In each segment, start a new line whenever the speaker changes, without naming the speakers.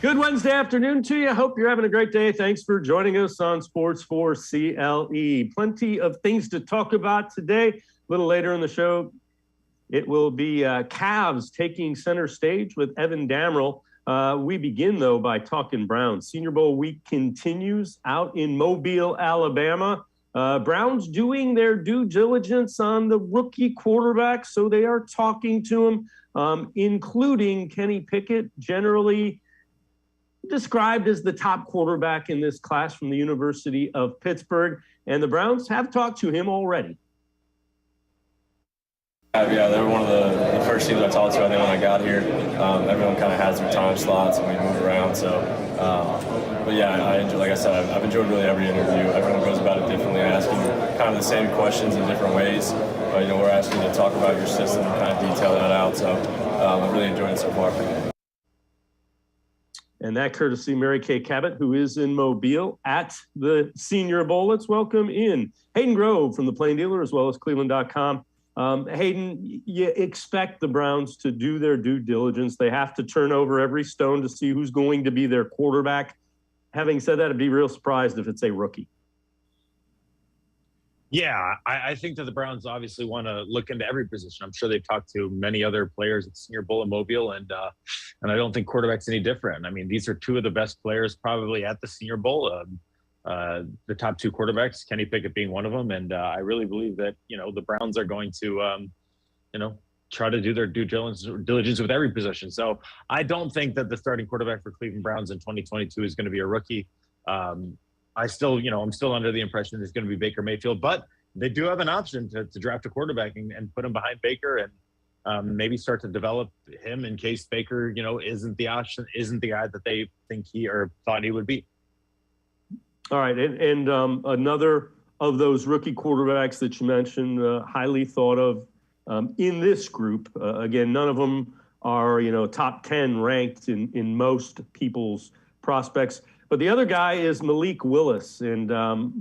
Good Wednesday afternoon to you. Hope you're having a great day. Thanks for joining us on Sports4CLE. Plenty of things to talk about today. A little later in the show, it will be Cavs taking center stage with Evan Damrell. We begin, though, by talking Browns. Senior Bowl week continues out in Mobile, Alabama. Browns doing their due diligence on the rookie quarterback, so they are talking to him, including Kenny Pickett, generally described as the top quarterback in this class from the University of Pittsburgh. And the Browns have talked to him already.
Yeah, they were one of the first teams I talked to, I think, when I got here. Everyone kind of has their time slots and we move around. So, but yeah, I enjoy, like I said, I've enjoyed really every interview. Everyone goes about it differently, asking kind of the same questions in different ways. But, you know, we're asking you to talk about your system and kind of detail that out. So I've really enjoyed it so far.
And that courtesy Mary Kay Cabot, who is in Mobile at the Senior Bowl. Let's welcome in Hayden Grove from the Plain Dealer, as well as cleveland.com. Hayden, you expect the Browns to do their due diligence. They have to turn over every stone to see who's going to be their quarterback. Having said that, I'd be real surprised if it's a rookie.
Yeah, I think that the Browns obviously want to look into every position. I'm sure they've talked to many other players at Senior Bowl in Mobile, and I don't think quarterback's any different. I mean, these are two of the best players probably at the Senior Bowl. The top two quarterbacks, Kenny Pickett being one of them, and I really believe that the Browns are going to try to do their due diligence with every position. So I don't think that the starting quarterback for Cleveland Browns in 2022 is going to be a rookie. I'm still under the impression it's going to be Baker Mayfield, but they do have an option to draft a quarterback and put him behind Baker and maybe start to develop him in case Baker, isn't the guy that they think he or thought he would be.
All right, and another of those rookie quarterbacks that you mentioned, highly thought of in this group. Again, none of them are top 10 ranked in most people's prospects. But the other guy is Malik Willis, and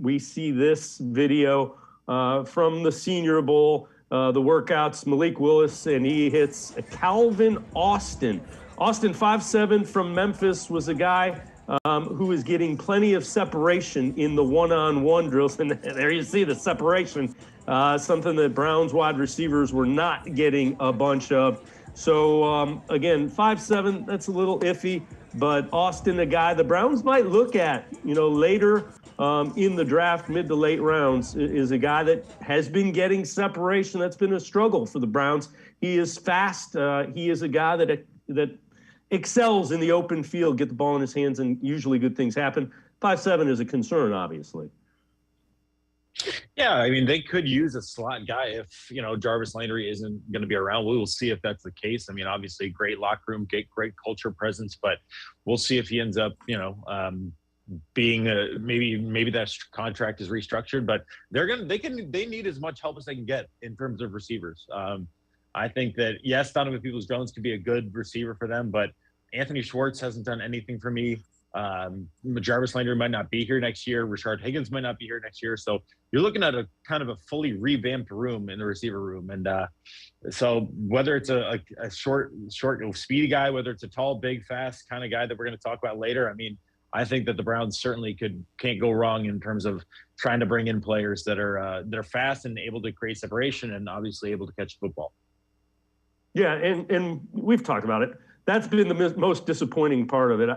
we see this video from the Senior Bowl, the workouts. Malik Willis, and he hits Calvin Austin. Austin, 5'7", from Memphis, was a guy who is getting plenty of separation in the one-on-one drills. And there you see the separation, something that Browns wide receivers were not getting a bunch of. So, again, 5'7", that's a little iffy. But Austin, a guy the Browns might look at, later in the draft, mid to late rounds, is a guy that has been getting separation. That's been a struggle for the Browns. He is fast. He is a guy that excels in the open field, get the ball in his hands, and usually good things happen. 5'7" is a concern, obviously.
Yeah, I mean, they could use a slot guy if, Jarvis Landry isn't going to be around. We will see if that's the case. I mean, obviously, great locker room, great culture presence, but we'll see if he ends up, being maybe that contract is restructured. But they need as much help as they can get in terms of receivers. I think that, yes, Donovan Peoples-Jones could be a good receiver for them, but Anthony Schwartz hasn't done anything for me. Jarvis Landry might not be here next year. Rashard Higgins might not be here next year. So you're looking at a kind of a fully revamped room in the receiver room. And so whether it's a short, speedy guy, whether it's a tall, big, fast kind of guy that we're going to talk about later, I mean, I think that the Browns certainly can't go wrong in terms of trying to bring in players that are fast and able to create separation and obviously able to catch the football.
Yeah, and we've talked about it. That's been the most disappointing part of it.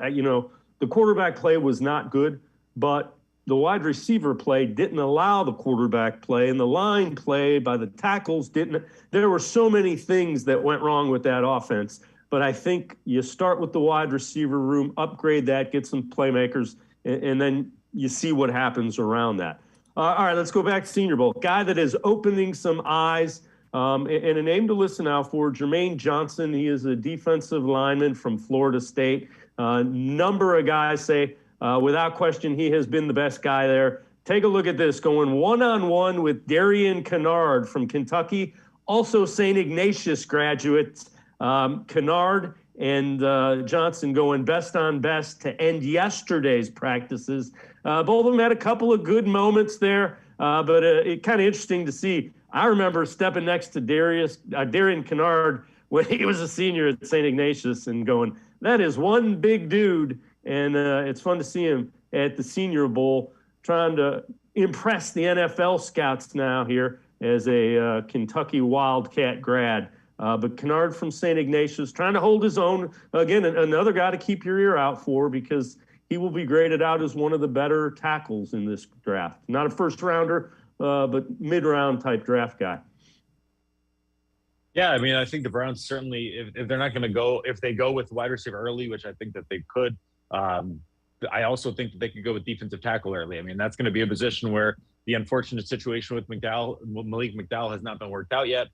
The quarterback play was not good, but the wide receiver play didn't allow the quarterback play, and the line play by the tackles didn't. There were so many things that went wrong with that offense. But I think you start with the wide receiver room, upgrade that, get some playmakers, and then you see what happens around that. All right, let's go back to Senior Bowl. Guy that is opening some eyes, and a name to listen out for, Jermaine Johnson. He is a defensive lineman from Florida State. Number of guys say, without question, he has been the best guy there. Take a look at this, going one-on-one with Darian Kennard from Kentucky, also St. Ignatius graduates. Kennard and Johnson going best on best to end yesterday's practices. Both of them had a couple of good moments there, but it kind of interesting to see. I remember stepping next to Darian Kennard when he was a senior at St. Ignatius and going, that is one big dude, and it's fun to see him at the Senior Bowl trying to impress the NFL scouts now here as a Kentucky Wildcat grad. But Kennard from St. Ignatius trying to hold his own. Again, another guy to keep your ear out for because he will be graded out as one of the better tackles in this draft. Not a first rounder, but mid-round type draft guy.
Yeah, I mean, I think the Browns certainly, if they're not going to go, if they go with wide receiver early, which I think that they could, I also think that they could go with defensive tackle early. I mean, that's going to be a position where the unfortunate situation with Malik McDowell has not been worked out yet.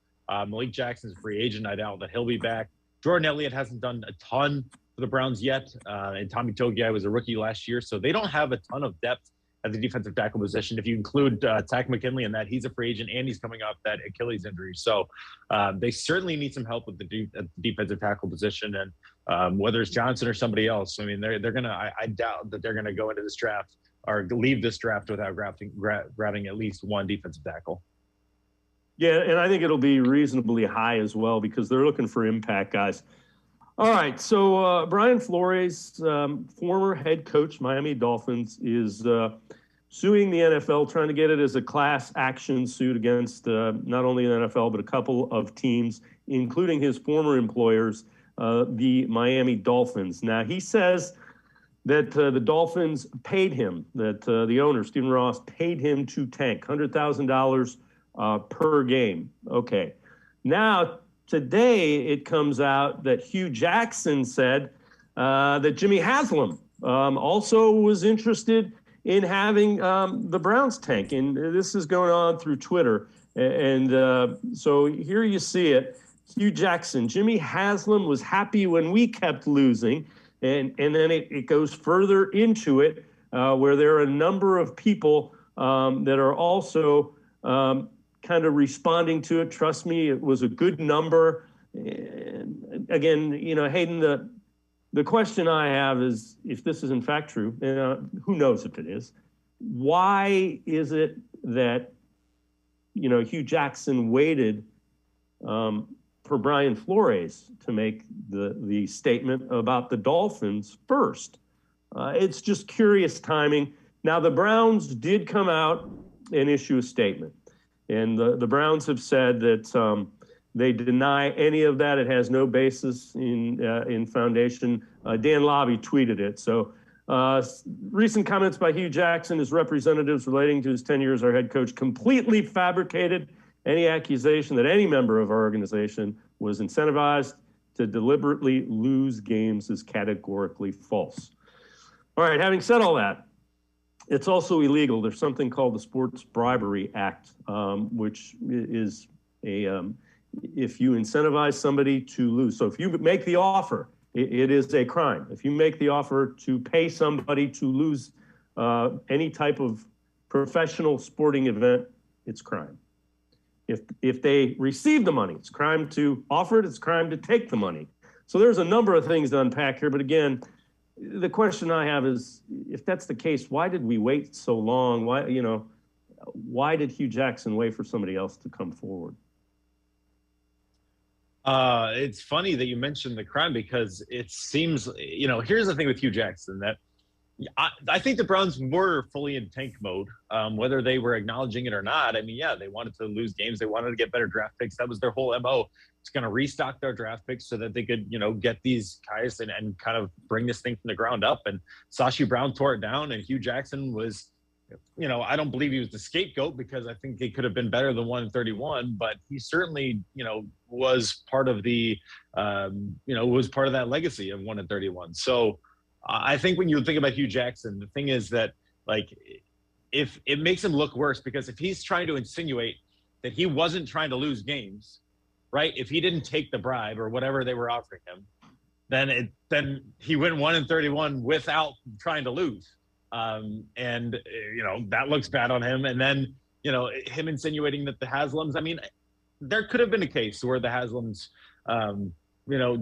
Malik Jackson's a free agent. I doubt that he'll be back. Jordan Elliott hasn't done a ton for the Browns yet. And Tommy Togiai was a rookie last year. So they don't have a ton of depth at the defensive tackle position. If you include Tack McKinley in that, he's a free agent and he's coming off that Achilles injury. So they certainly need some help with the defensive tackle position. And whether it's Johnson or somebody else, I mean, they're going to, I doubt that they're going to go into this draft or leave this draft without grabbing at least one defensive tackle.
Yeah, and I think it'll be reasonably high as well because they're looking for impact guys. All right, so Brian Flores, former head coach, Miami Dolphins, is suing the NFL, trying to get it as a class action suit against not only the NFL, but a couple of teams, including his former employers, the Miami Dolphins. Now, he says that the Dolphins paid him, that the owner, Stephen Ross, paid him to tank $100,000 per game. Okay. Now, today it comes out that Hugh Jackson said that Jimmy Haslam also was interested in having the Browns tank. And this is going on through Twitter. And so here you see it. Hugh Jackson, Jimmy Haslam was happy when we kept losing. And then it goes further into it where there are a number of people that are also kind of responding to it. Trust me, it was a good number. And again, you know, Hayden, the question I have is, if this is in fact true, who knows if it is, why is it that, you know, Hugh Jackson waited for Brian Flores to make the statement about the Dolphins first? It's just curious timing. Now, the Browns did come out and issue a statement. And the Browns have said that they deny any of that. It has no basis in foundation. Dan Lobby tweeted it. So recent comments by Hugh Jackson, his representatives relating to his tenure as our head coach, completely fabricated any accusation that any member of our organization was incentivized to deliberately lose games is categorically false. All right, having said all that, it's also illegal. There's something called the Sports Bribery Act, which is if you incentivize somebody to lose. So if you make the offer, it is a crime. If you make the offer to pay somebody to lose any type of professional sporting event, it's crime. If they receive the money, it's crime to offer it, it's crime to take the money. So there's a number of things to unpack here, but again, the question I have is, if that's the case, why did we wait so long? Why did Hugh Jackson wait for somebody else to come forward?
It's funny that you mentioned the crime because it seems, here's the thing with Hugh Jackson, that I think the Browns were fully in tank mode, whether they were acknowledging it or not. I mean, yeah, they wanted to lose games. They wanted to get better draft picks. That was their whole MO. It's going to restock their draft picks so that they could, get these guys and kind of bring this thing from the ground up. And Sashi Brown tore it down, and Hugh Jackson was, I don't believe he was the scapegoat because I think he could have been better than 1-31, but he certainly, was part of the, was part of that legacy of 1-31. So I think when you think about Hugh Jackson, the thing is that, if it makes him look worse, because if he's trying to insinuate that he wasn't trying to lose games, right? If he didn't take the bribe or whatever they were offering him, then he went 1-31 without trying to lose. That looks bad on him. And then, him insinuating that the Haslams, I mean, there could have been a case where the Haslams,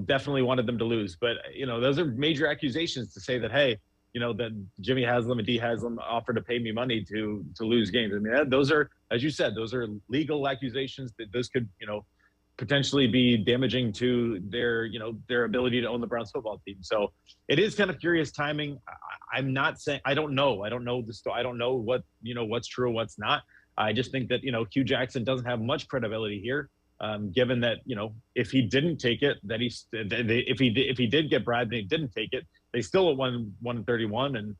definitely wanted them to lose. But, those are major accusations to say that, hey, that Jimmy Haslam and Dee Haslam offered to pay me money to lose games. I mean, those are, as you said, those are legal accusations that those could, potentially be damaging to their, their ability to own the Browns football team. So it is kind of curious timing. I'm not saying, I don't know. I don't know the story. I don't know what, what's true and what's not. I just think that, Hugh Jackson doesn't have much credibility here, given that, if he didn't take it, that if he did get bribed and he didn't take it, they still won 131 and,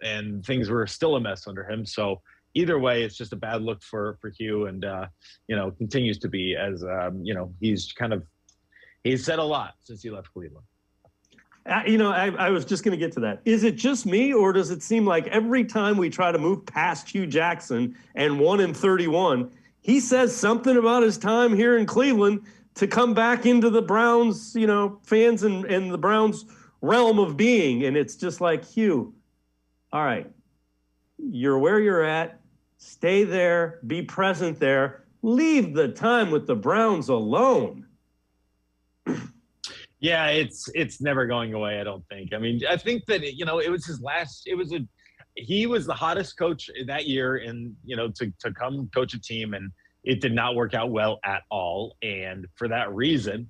and things were still a mess under him. So either way, it's just a bad look for Hugh, and continues to be, as he's said a lot since he left Cleveland.
I was just going to get to that. Is it just me, or does it seem like every time we try to move past Hugh Jackson and 1-31, he says something about his time here in Cleveland to come back into the Browns, fans and the Browns realm of being, and it's just like, Hugh, all right, you're where you're at. Stay there, be present there. Leave the time with the Browns alone.
Yeah, it's never going away, I don't think. I mean, I think that, it was his last, he was the hottest coach that year, and, to come coach a team, and it did not work out well at all. And for that reason,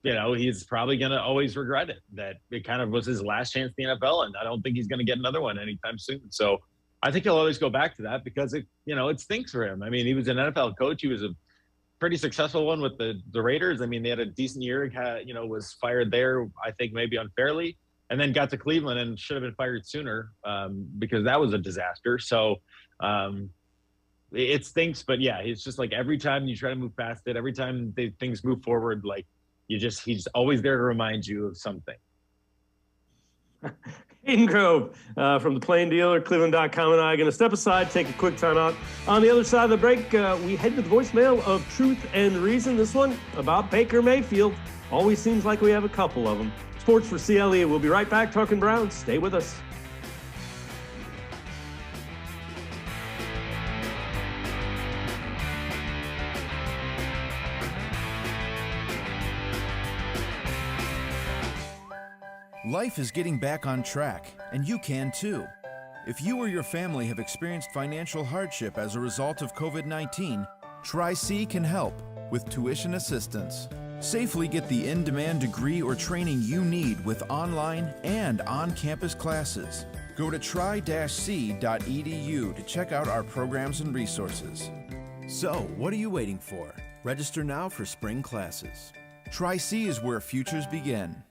he's probably going to always regret it, that it kind of was his last chance in the NFL. And I don't think he's going to get another one anytime soon. So I think he'll always go back to that, because it stinks for him. I mean, he was an NFL coach. He was a pretty successful one with the Raiders. I mean, they had a decent year, was fired there, I think maybe unfairly, and then got to Cleveland and should have been fired sooner, because that was a disaster. So it stinks, but yeah, it's just like every time you try to move past it, every time things move forward, like he's always there to remind you of something.
Hayden Grove from the Plain Dealer, cleveland.com, and I are going to step aside, take a quick time out. On the other side of the break, we head to the voicemail of Truth and Reason. This one about Baker Mayfield. Always seems like we have a couple of them. Sports for CLE. We'll be right back talking Browns. Stay with us.
Life is getting back on track, and you can too. If you or your family have experienced financial hardship as a result of COVID-19, Tri-C can help with tuition assistance. Safely get the in-demand degree or training you need with online and on-campus classes. Go to tri-c.edu to check out our programs and resources. So, what are you waiting for? Register now for spring classes. Tri-C is where futures begin.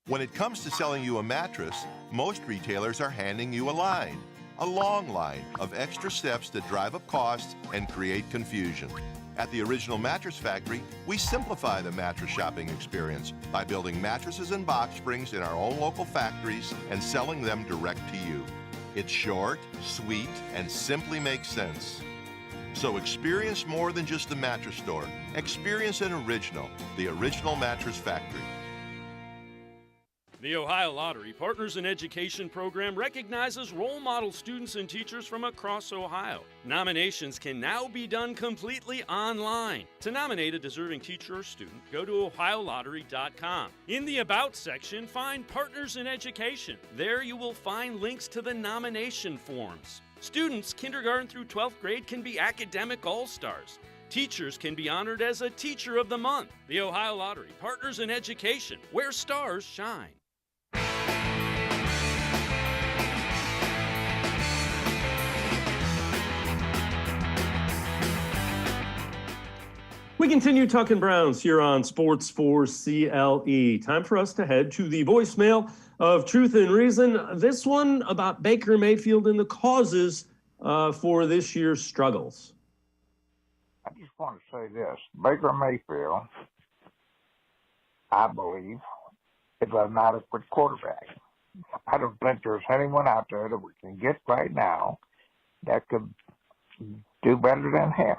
When it comes to selling you a mattress, most retailers are handing you a long line of extra steps that drive up costs and create confusion. At the Original Mattress Factory, we simplify the mattress shopping experience by building mattresses and box springs in our own local factories and selling them direct to you. It's short, sweet, and simply makes sense. So experience more than just a mattress store. Experience an original, the Original Mattress Factory.
The Ohio Lottery Partners in Education program recognizes role model students and teachers from across Ohio. Nominations can now be done completely online. To nominate a deserving teacher or student, go to ohiolottery.com. In the About section, find Partners in Education. There you will find links to the nomination forms. Students kindergarten through 12th grade can be academic all-stars. Teachers can be honored as a Teacher of the Month. The Ohio Lottery Partners in Education, where stars shine.
We continue talking Browns here on Sports4CLE. Time for us to head to the voicemail of Truth and Reason. This one about Baker Mayfield and the causes for this year's struggles.
I just want to say this. Baker Mayfield, I believe, is an inadequate quarterback. I don't think there's anyone out there that we can get right now that could do better than him.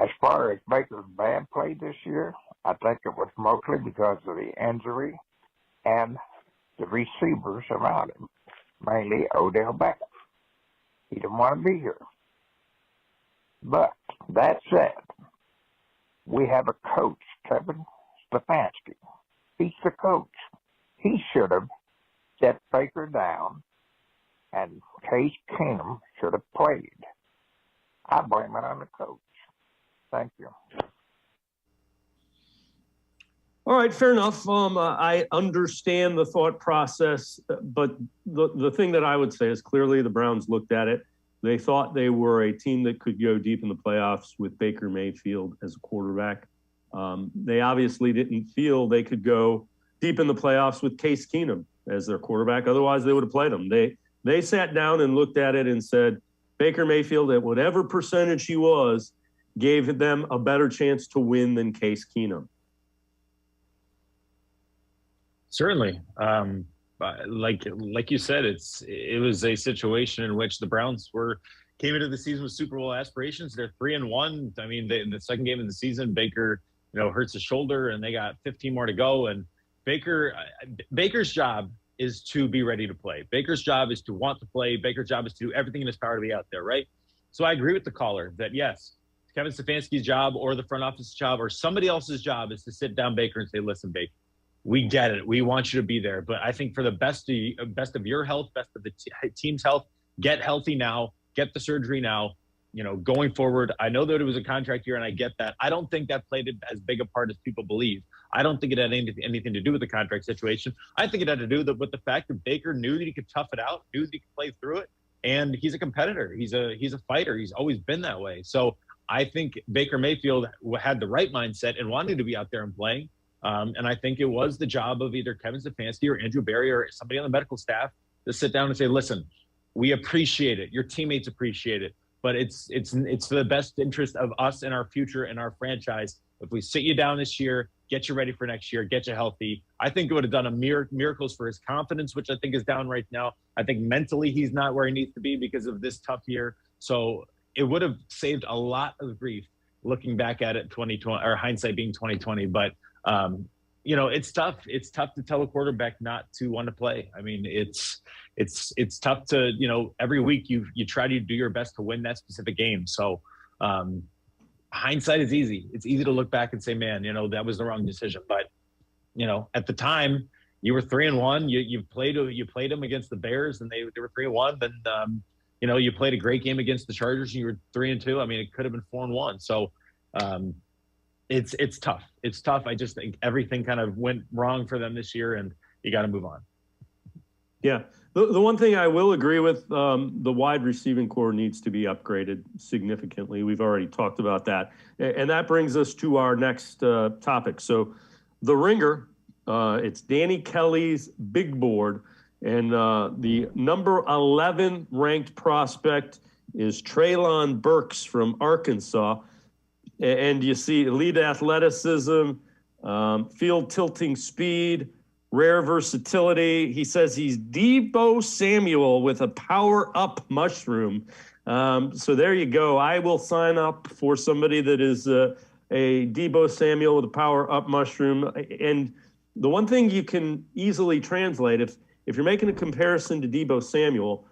As far as Baker's bad play this year, I think it was mostly because of the injury and the receivers around him, mainly Odell Beckham. He didn't want to be here. But that said, we have a coach, Kevin Stefanski. He's the coach. He should have set Baker down, and Case Keenum should have played. I blame it on the coach. Thank you.
All right, fair enough. I understand the thought process, but the thing that I would say is clearly the Browns looked at it. They thought they were a team that could go deep in the playoffs with Baker Mayfield as a quarterback. They obviously didn't feel they could go deep in the playoffs with Case Keenum as their quarterback. Otherwise, they would have played him. They sat down and looked at it and said, Baker Mayfield, at whatever percentage he was, gave them a better chance to win than Case Keenum.
Certainly. Like you said, it was a situation in which the Browns came into the season with Super Bowl aspirations. They're 3-1. I mean, the second game of the season, Baker, hurts his shoulder, and they got 15 more to go. And Baker's job is to be ready to play. Baker's job is to want to play. Baker's job is to do everything in his power to be out there, right? So I agree with the caller that yes, Kevin Stefanski's job or the front office's job or somebody else's job is to sit down Baker and say, listen, Baker, we get it. We want you to be there. But I think for the best of your health, best of the team's health, get healthy now, get the surgery now, going forward. I know that it was a contract year, and I get that. I don't think that played as big a part as people believe. I don't think it had anything to do with the contract situation. I think it had to do with the fact that Baker knew that he could tough it out, knew that he could play through it, and he's a competitor. He's a fighter. He's always been that way. So I think Baker Mayfield had the right mindset and wanted to be out there and playing. And I think it was the job of either Kevin Stefanski or Andrew Berry or somebody on the medical staff to sit down and say, listen, we appreciate it. Your teammates appreciate it. But it's for the best interest of us and our future and our franchise. If we sit you down this year, get you ready for next year, get you healthy, I think it would have done miracles for his confidence, which I think is down right now. I think mentally he's not where he needs to be because of this tough year. So it would have saved a lot of grief looking back at it 2020 or hindsight being 2020. But it's tough. It's tough to tell a quarterback not to want to play. I mean, it's tough to, every week you try to do your best to win that specific game. So hindsight is easy. It's easy to look back and say, man, that was the wrong decision. But, at the time you were 3-1, you played them against the Bears and they were 3-1. Then, you played a great game against the Chargers and you were 3-2. I mean, it could have been 4-1. So, it's tough. It's tough. I just think everything kind of went wrong for them this year, and you got to move on.
Yeah. The one thing I will agree with, the wide receiving core needs to be upgraded significantly. We've already talked about that. And that brings us to our next topic. So the Ringer, it's Danny Kelly's big board, and the number 11 ranked prospect is Treylon Burks from Arkansas. And you see elite athleticism, field tilting speed, rare versatility. He says he's Deebo Samuel with a power-up mushroom. So there you go. I will sign up for somebody that is a Deebo Samuel with a power-up mushroom. And the one thing you can easily translate, if you're making a comparison to Deebo Samuel,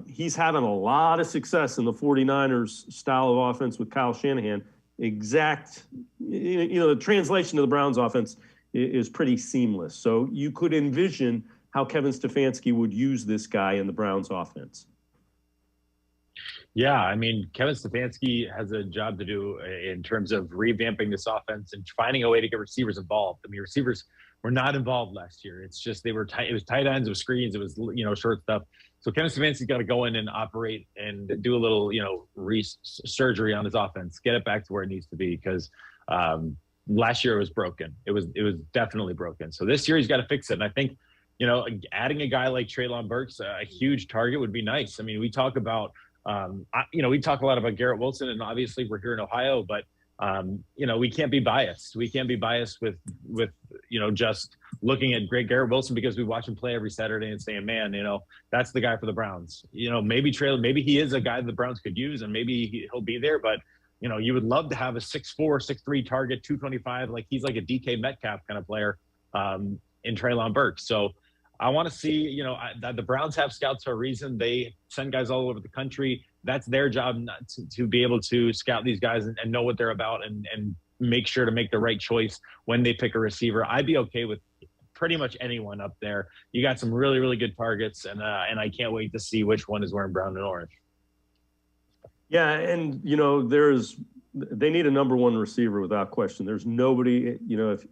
he's having a lot of success in the 49ers style of offense with Kyle Shanahan. The translation of the Browns offense is pretty seamless. So you could envision how Kevin Stefanski would use this guy in the Browns offense.
Yeah, I mean, Kevin Stefanski has a job to do in terms of revamping this offense and finding a way to get receivers involved. I mean, receivers were not involved last year. It's just they were tight. It was tight ends, it was screens, it was short stuff. So Kevin Stefanski's got to go in and operate and do a little surgery on his offense, get it back to where it needs to be because last year it was broken. It was definitely broken. So this year he's got to fix it. And I think adding a guy like Treylon Burks, a huge target would be nice. I mean, we talk about we talk a lot about Garrett Wilson, and obviously we're here in Ohio, but we can't be biased. We can't be biased with just looking at great Garrett Wilson because we watch him play every Saturday and saying, man, that's the guy for the Browns. Maybe maybe he is a guy the Browns could use, and maybe he'll be there. But you would love to have a 6'4", 6'3" target, 225, like he's like a DK Metcalf kind of player in Treylon Burks. So I want to see, the Browns have scouts for a reason. They send guys all over the country. That's their job to be able to scout these guys and know what they're about and make sure to make the right choice when they pick a receiver. I'd be okay with pretty much anyone up there. You got some really, really good targets, and I can't wait to see which one is wearing brown and orange.
Yeah, and there's they need a number one receiver without question. There's nobody,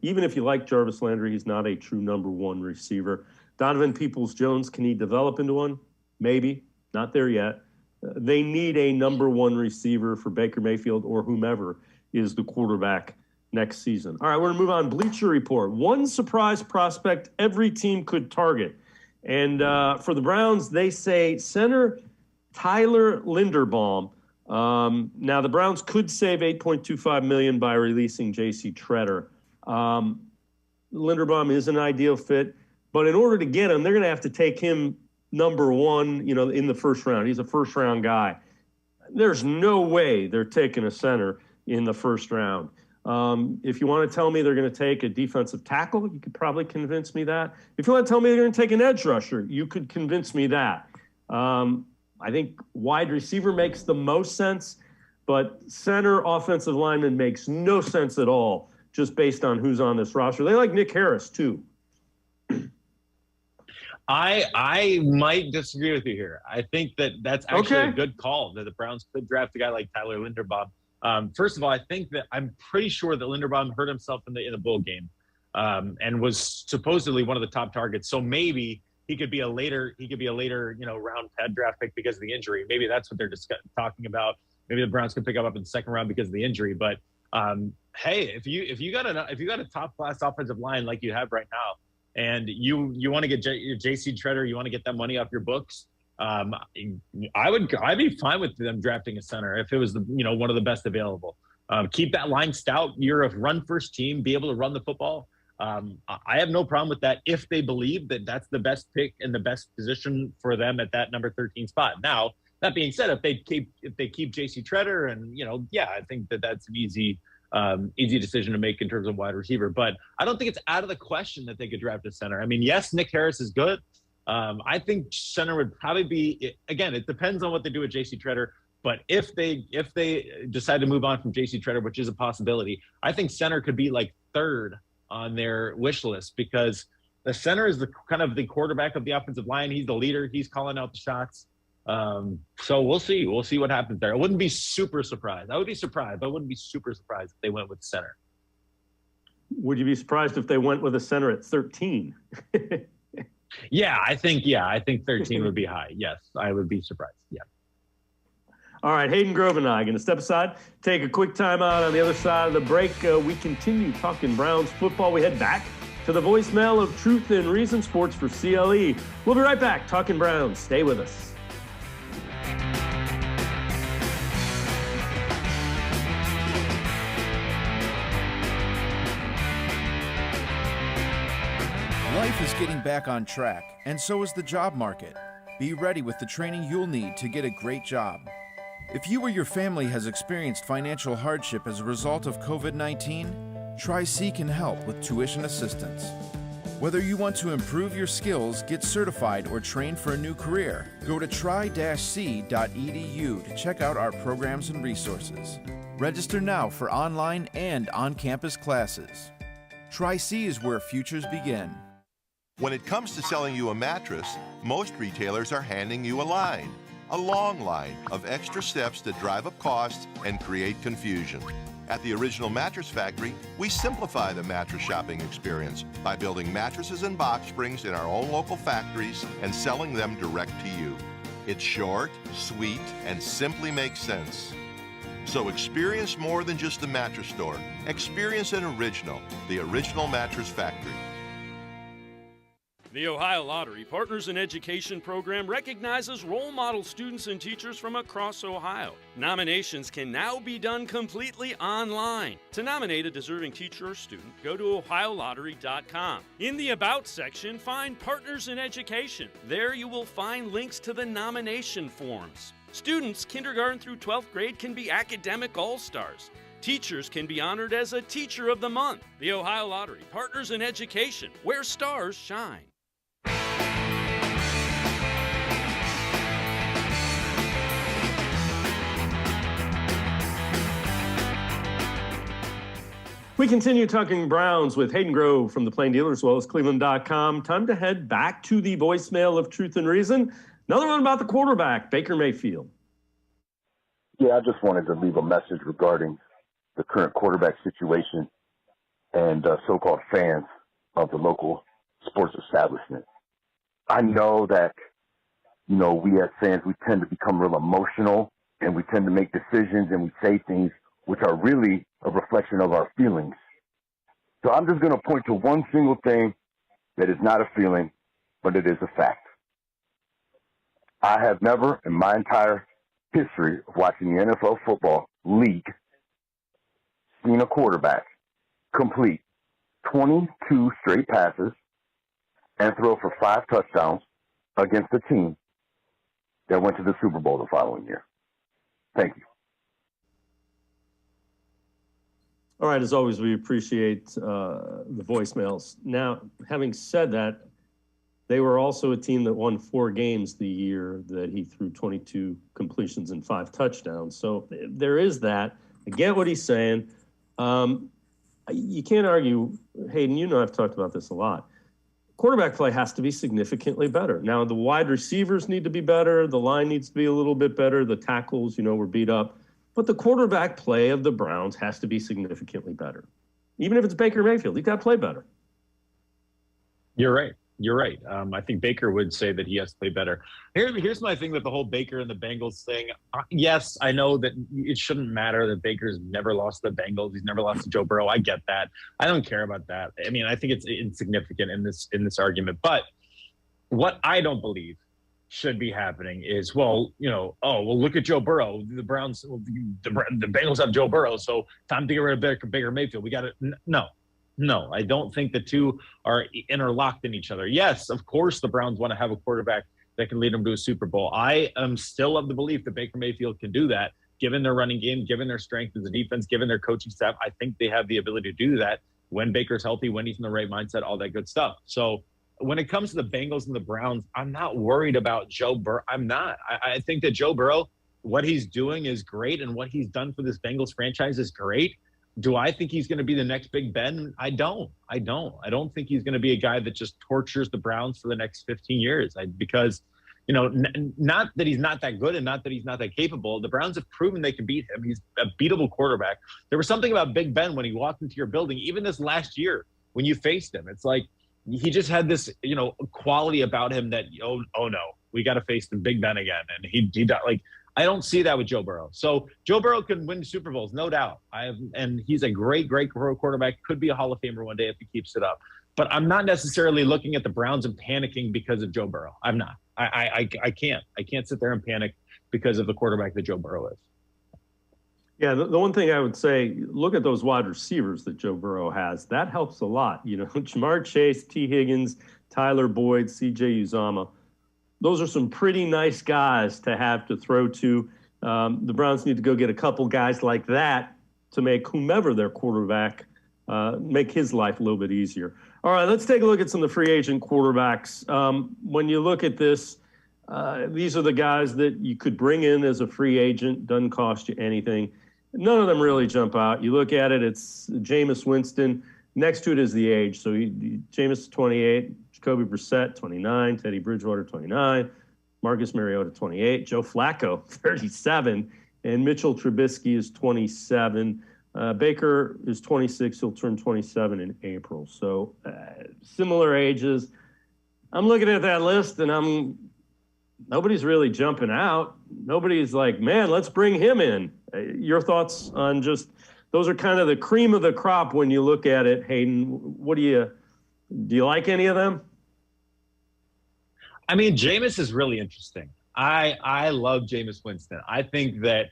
even if you like Jarvis Landry, he's not a true number one receiver. Donovan Peoples-Jones, can he develop into one? Maybe, not there yet. They need a number one receiver for Baker Mayfield or whomever is the quarterback next season. All right, we're gonna move on. Bleacher Report. One surprise prospect every team could target. And for the Browns, they say center Tyler Linderbaum. Now the Browns could save $8.25 million by releasing J.C. Tretter. Linderbaum is an ideal fit, but in order to get him, they're going to have to take him number one, in the first round. He's a first round guy. There's no way they're taking a center in the first round. If you want to tell me they're going to take a defensive tackle, you could probably convince me that. If you want to tell me they're going to take an edge rusher, you could convince me that. I think wide receiver makes the most sense, but center offensive lineman makes no sense at all, just based on who's on this roster. They like Nick Harris too.
I might disagree with you here. I think that's actually a good call that the Browns could draft a guy like Tyler Linderbaum. First of all, I'm pretty sure that Linderbaum hurt himself in the bowl game, and was supposedly one of the top targets. So maybe he could be a later round pad draft pick because of the injury. Maybe that's what they're talking about. Maybe the Browns can pick him up in the second round because of the injury. But hey, if you got a top class offensive line like you have right now, and you want to get J.C. Tretter, you want to get that money off your books, I'd be fine with them drafting a center if it was one of the best available. Keep that line stout. You're a run first team, be able to run the football. I have no problem with that if they believe that that's the best pick and the best position for them at that number 13 spot. Now, that being said, if they keep J.C. Tretter, and I think that's an easy decision to make in terms of wide receiver. But I don't think it's out of the question that they could draft a center. I mean, yes, Nick Harris is good. I think center would probably be, again, it depends on what they do with J.C. Tretter. But if they decide to move on from J.C. Tretter, which is a possibility, I think center could be like third on their wish list, because the center is the kind of the quarterback of the offensive line. He's the leader. He's calling out the shots. So we'll see. We'll see what happens there. I wouldn't be super surprised. I would be surprised, but I wouldn't be super surprised if they went with center.
Would you be surprised if they went with a center at 13?
I think 13 would be high. Yes, I would be surprised. Yeah.
All right, Hayden Grove and I are going to step aside, take a quick time out. On the other side of the break, we continue talking Browns football. We head back to the voicemail of Truth and Reason, Sports for CLE. We'll be right back talking Browns. Stay with us.
Life is getting back on track, and so is the job market. Be ready with the training you'll need to get a great job. If you or your family has experienced financial hardship as a result of COVID-19, Tri-C can help with tuition assistance. Whether you want to improve your skills, get certified, or train for a new career, go to tri-c.edu to check out our programs and resources. Register now for online and on-campus classes. Tri-C is where futures begin.
When it comes to selling you a mattress, most retailers are handing you a long line of extra steps that drive up costs and create confusion. At the Original Mattress Factory, we simplify the mattress shopping experience by building mattresses and box springs in our own local factories and selling them direct to you. It's short, sweet, and simply makes sense. So experience more than just a mattress store. Experience an original, the Original Mattress Factory.
The Ohio Lottery Partners in Education program recognizes role model students and teachers from across Ohio. Nominations can now be done completely online. To nominate a deserving teacher or student, go to OhioLottery.com. In the About section, find Partners in Education. There you will find links to the nomination forms. Students kindergarten through 12th grade can be academic all-stars. Teachers can be honored as a Teacher of the Month. The Ohio Lottery Partners in Education, where stars shine.
We continue talking Browns with Hayden Grove from the Plain Dealer as well as cleveland.com. Time to head back to the voicemail of Truth and Reason. Another one about the quarterback, Baker Mayfield.
Yeah, I just wanted to leave a message regarding the current quarterback situation and so-called fans of the local sports establishment. I know that, you know, we as fans, we tend to become real emotional and we tend to make decisions and we say things which are really a reflection of our feelings. So I'm just going to point to one single thing that is not a feeling, but it is a fact. I have never in my entire history of watching the NFL football league seen a quarterback complete 22 straight passes and throw for 5 touchdowns against a team that went to the Super Bowl the following year. Thank you.
All right, as always, we appreciate the voicemails. Now, having said that, they were also a team that won 4 games the year that he threw 22 completions and 5 touchdowns. So there is that. I get what he's saying. You can't argue, Hayden, you know I've talked about this a lot. Quarterback play has to be significantly better. Now, the wide receivers need to be better. The line needs to be a little bit better. The tackles, were beat up. But the quarterback play of the Browns has to be significantly better. Even if it's Baker Mayfield, he's got to play better.
You're right. You're right. I think Baker would say that he has to play better. Here's my thing with the whole Baker and the Bengals thing. Yes, I know that it shouldn't matter that Baker's never lost to the Bengals. He's never lost to Joe Burrow. I get that. I don't care about that. I mean, I think it's insignificant in this argument. But what I don't believe should be happening is, look at Joe Burrow. The Browns, the Bengals have Joe Burrow, so time to get rid of Baker Mayfield. We got to No, I don't think the two are interlocked in each other. Yes, of course, the Browns want to have a quarterback that can lead them to a Super Bowl. I am still of the belief that Baker Mayfield can do that, given their running game, given their strength as a defense, given their coaching staff. I think they have the ability to do that when Baker's healthy, when he's in the right mindset, all that good stuff. So when it comes to the Bengals and the Browns, I'm not worried about Joe Burrow. I'm not. I think that Joe Burrow, what he's doing is great, and what he's done for this Bengals franchise is great. Do I think he's going to be the next Big Ben? I don't. I don't think he's going to be a guy that just tortures the Browns for the next 15 years. Because, not that he's not that good and not that he's not that capable. The Browns have proven they can beat him. He's a beatable quarterback. There was something about Big Ben when he walked into your building, even this last year when you faced him. It's like he just had this, quality about him that, oh no, we got to face the Big Ben again. And he I don't see that with Joe Burrow. So Joe Burrow can win Super Bowls, no doubt. And he's a great quarterback. Could be a Hall of Famer one day if he keeps it up. But I'm not necessarily looking at the Browns and panicking because of Joe Burrow. I'm not. I can't. I can't sit there and panic because of the quarterback that Joe Burrow is.
Yeah, the one thing I would say, look at those wide receivers that Joe Burrow has. That helps a lot. Jamar Chase, T. Higgins, Tyler Boyd, C.J. Uzomah. Those are some pretty nice guys to have to throw to. The Browns need to go get a couple guys like that to make whomever their quarterback, make his life a little bit easier. All right, let's take a look at some of the free agent quarterbacks. When you look at this, these are the guys that you could bring in as a free agent. Doesn't cost you anything. None of them really jump out. You look at it, it's Jameis Winston. Next to it is the age. So Jameis 28, Jacoby Brissett 29, Teddy Bridgewater 29, Marcus Mariota 28, Joe Flacco 37, and Mitchell Trubisky is 27. Baker is 26. He'll turn 27 in April. So similar ages. I'm looking at that list and nobody's really jumping out. Nobody's like, man, let's bring him in. Your thoughts on just those are kind of the cream of the crop when you look at it, Hayden. What do you like any of them?
I mean, Jameis is really interesting. I love Jameis Winston. I think that,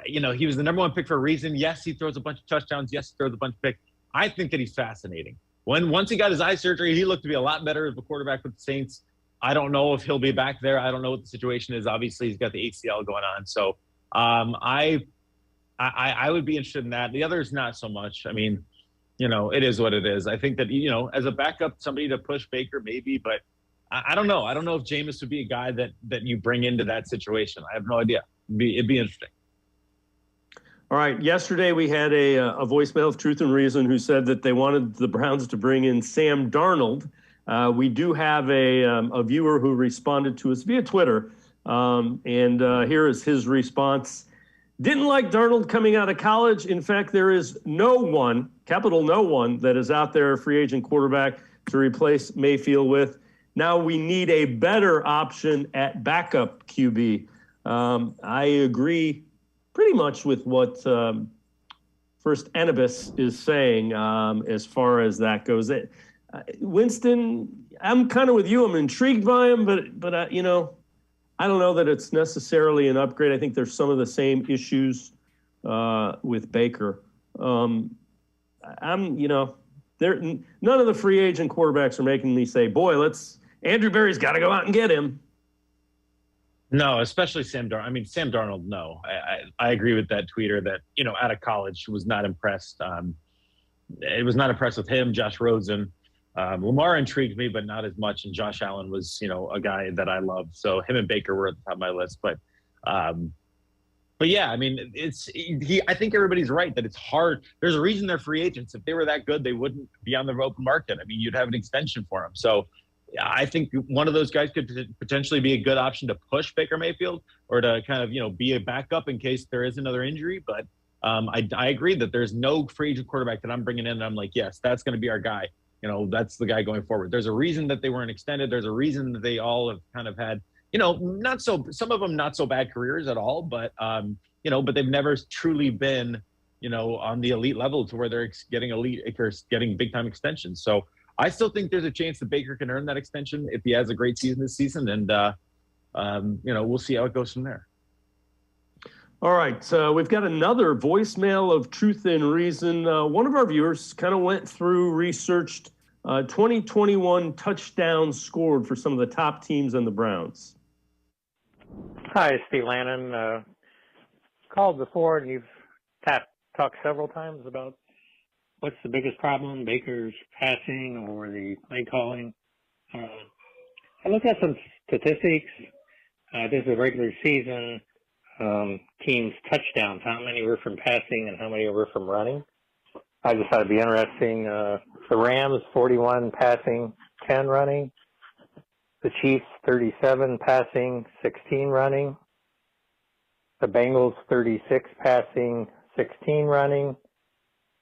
he was the number 1 pick for a reason. Yes, he throws a bunch of touchdowns. Yes, he throws a bunch of picks. I think that he's fascinating. Once he got his eye surgery, he looked to be a lot better as a quarterback with the Saints. I don't know if he'll be back there. I don't know what the situation is. Obviously, he's got the ACL going on. So I would be interested in that. The others, not so much. I mean, it is what it is. I think that, as a backup, somebody to push Baker, maybe, but I don't know. I don't know if Jameis would be a guy that you bring into that situation. I have no idea. It'd be interesting.
All right. Yesterday we had a voicemail of Truth and Reason who said that they wanted the Browns to bring in Sam Darnold. We do have a viewer who responded to us via Twitter, and here is his response. Didn't like Darnold coming out of college. In fact, there is no one, capital no one, that is out there, free agent quarterback to replace Mayfield with. Now we need a better option at backup QB. I agree pretty much with what First Anubis is saying as far as that goes. Winston, I'm kind of with you. I'm intrigued by him, but you know, I don't know that it's necessarily an upgrade. I think there's some of the same issues with Baker. None of the free agent quarterbacks are making me say, boy, Andrew Berry's got to go out and get him.
No, especially Sam Darnold. I mean, Sam Darnold, no. I agree with that tweeter that, out of college was not impressed. It was not impressed with him, Josh Rosen. Lamar intrigued me, but not as much. And Josh Allen was, a guy that I loved. So him and Baker were at the top of my list. But yeah, I mean, I think everybody's right that it's hard. There's a reason they're free agents. If they were that good, they wouldn't be on the open market. I mean, you'd have an extension for them. So I think one of those guys could potentially be a good option to push Baker Mayfield or to kind of, be a backup in case there is another injury. But I agree that there's no free agent quarterback that I'm bringing in and I'm like, yes, that's going to be our guy. That's the guy going forward. There's a reason that they weren't extended. There's a reason that they all have kind of had, some of them not so bad careers at all, but, but they've never truly been, on the elite level to where they're getting big time extensions. So I still think there's a chance that Baker can earn that extension if he has a great season this season. And, we'll see how it goes from there.
All right. So we've got another voicemail of Truth and Reason. One of our viewers kind of went through, researched 2021 touchdowns scored for some of the top teams in the Browns.
Hi, it's Steve Lannon. Called before, and you've talked several times about what's the biggest problem, Baker's passing or the play calling. I looked at some statistics. This is a regular season. Teams' touchdowns, how many were from passing and how many were from running. I just thought it'd be interesting. The Rams, 41 passing, 10 running. The Chiefs, 37 passing, 16 running. The Bengals, 36 passing, 16 running.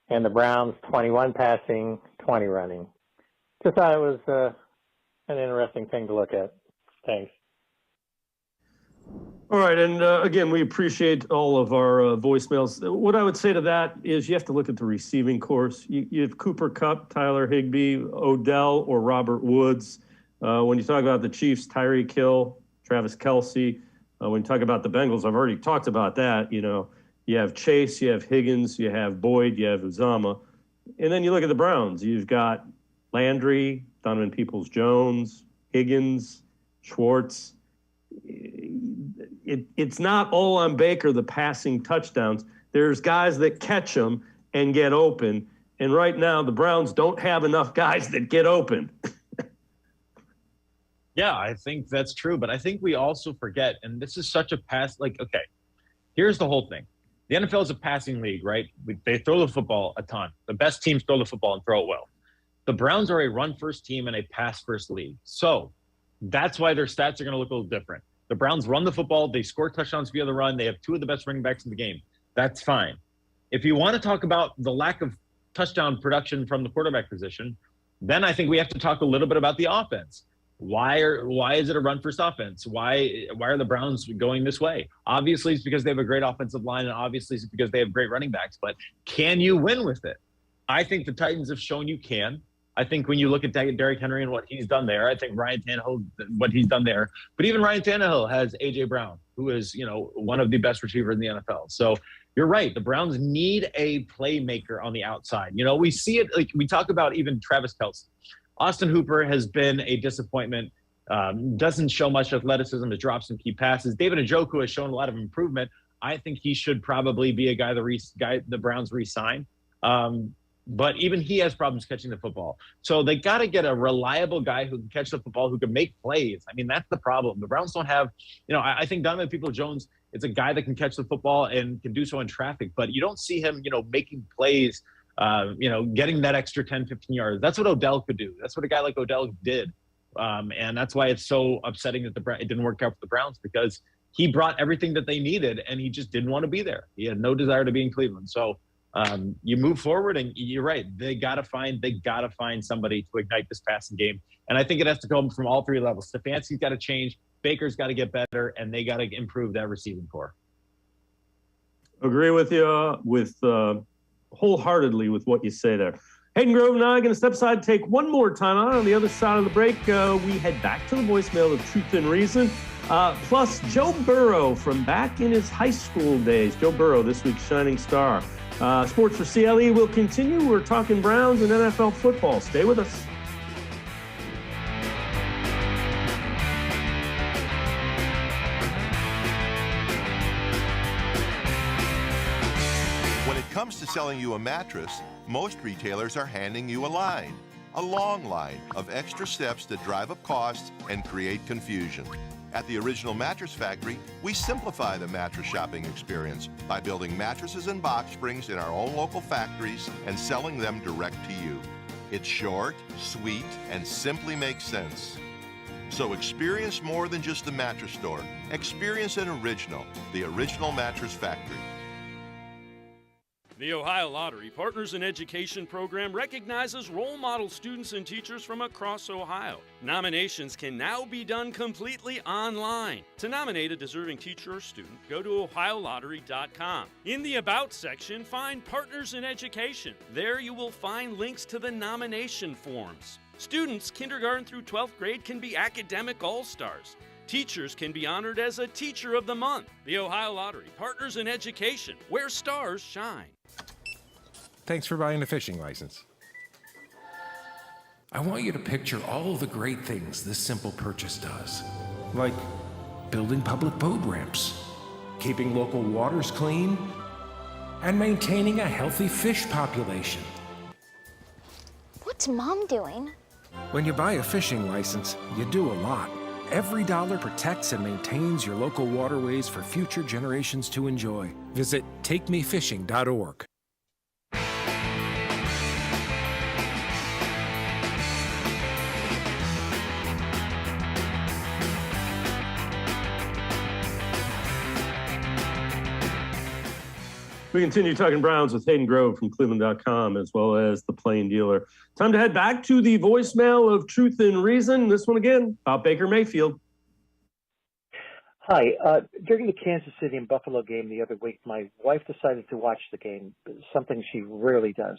And the Browns, 21 passing, 20 running. Just thought it was an interesting thing to look at. Thanks.
All right. And again, we appreciate all of our voicemails. What I would say to that is you have to look at the receiving course. You have Cooper Kupp, Tyler Higbee, Odell, or Robert Woods. When you talk about the Chiefs, Tyreek Hill, Travis Kelce. When you talk about the Bengals, I've already talked about that. You have Chase, you have Higgins, you have Boyd, you have Uzama. And then you look at the Browns. You've got Landry, Donovan Peoples-Jones, Higgins, Schwartz. It's not all on Baker, the passing touchdowns. There's guys that catch them and get open. And right now, the Browns don't have enough guys that get open.
Yeah, I think that's true. But I think we also forget, and this is such a okay, here's the whole thing. The NFL is a passing league, right? They throw the football a ton. The best teams throw the football and throw it well. The Browns are a run-first team and a pass-first league. So that's why their stats are going to look a little different. The Browns run the football. They score touchdowns via the run. They have two of the best running backs in the game. That's fine. If you want to talk about the lack of touchdown production from the quarterback position, then I think we have to talk a little bit about the offense. Why is it a run-first offense? Why are the Browns going this way? Obviously, it's because they have a great offensive line, and obviously it's because they have great running backs. But can you win with it? I think the Titans have shown you can. I think when you look at Derrick Henry and what he's done there, I think Ryan Tannehill, what he's done there. But even Ryan Tannehill has A.J. Brown, who is, one of the best receivers in the NFL. So you're right. The Browns need a playmaker on the outside. We see it, like we talk about even Travis Kelce. Austin Hooper has been a disappointment, doesn't show much athleticism to drop some key passes. David Njoku has shown a lot of improvement. I think he should probably be a guy the Browns re-sign. But even he has problems catching the football. So they got to get a reliable guy who can catch the football, who can make plays. I mean, that's the problem. The Browns don't have, I think Donovan Peoples-Jones is a guy that can catch the football and can do so in traffic, but you don't see him, making plays, getting that extra 10, 15 yards. That's what Odell could do. That's what a guy like Odell did. And that's why it's so upsetting that it didn't work out for the Browns, because he brought everything that they needed, and he just didn't want to be there. He had no desire to be in Cleveland. So you move forward, and you're right. They gotta find somebody to ignite this passing game, and I think it has to come from all three levels. Stefanski's got to change, Baker's got to get better, and they got to improve that receiving core.
Agree with you wholeheartedly with what you say there. Hayden Grove and I are going to step aside, take one more time on the other side of the break. We head back to the voicemail of Truth and Reason. Plus, Joe Burrow from back in his high school days. Joe Burrow, this week's shining star. Sports4CLE will continue. We're talking Browns and NFL football. Stay with us.
When it comes to selling you a mattress, most retailers are handing you a long line of extra steps that drive up costs and create confusion. At the Original Mattress Factory, we simplify the mattress shopping experience by building mattresses and box springs in our own local factories and selling them direct to you. It's short, sweet, and simply makes sense. So experience more than just the mattress store. Experience an original, the Original Mattress Factory.
The Ohio Lottery Partners in Education program recognizes role model students and teachers from across Ohio. Nominations can now be done completely online. To nominate a deserving teacher or student, go to ohiolottery.com. In the About section, find Partners in Education. There you will find links to the nomination forms. Students kindergarten through 12th grade can be academic all-stars. Teachers can be honored as a Teacher of the Month. The Ohio Lottery Partners in Education, where stars shine.
Thanks for buying a fishing license. I want you to picture all of the great things this simple purchase does. Like building public boat ramps, keeping local waters clean, and maintaining a healthy fish population.
What's Mom doing?
When you buy a fishing license, you do a lot. Every dollar protects and maintains your local waterways for future generations to enjoy. Visit takemefishing.org.
We continue talking Browns with Hayden Grove from cleveland.com, as well as the Plain Dealer. Time to head back to the voicemail of Truth and Reason. This one again about Baker Mayfield.
Hi. During the Kansas City and Buffalo game the other week, my wife decided to watch the game, something she rarely does.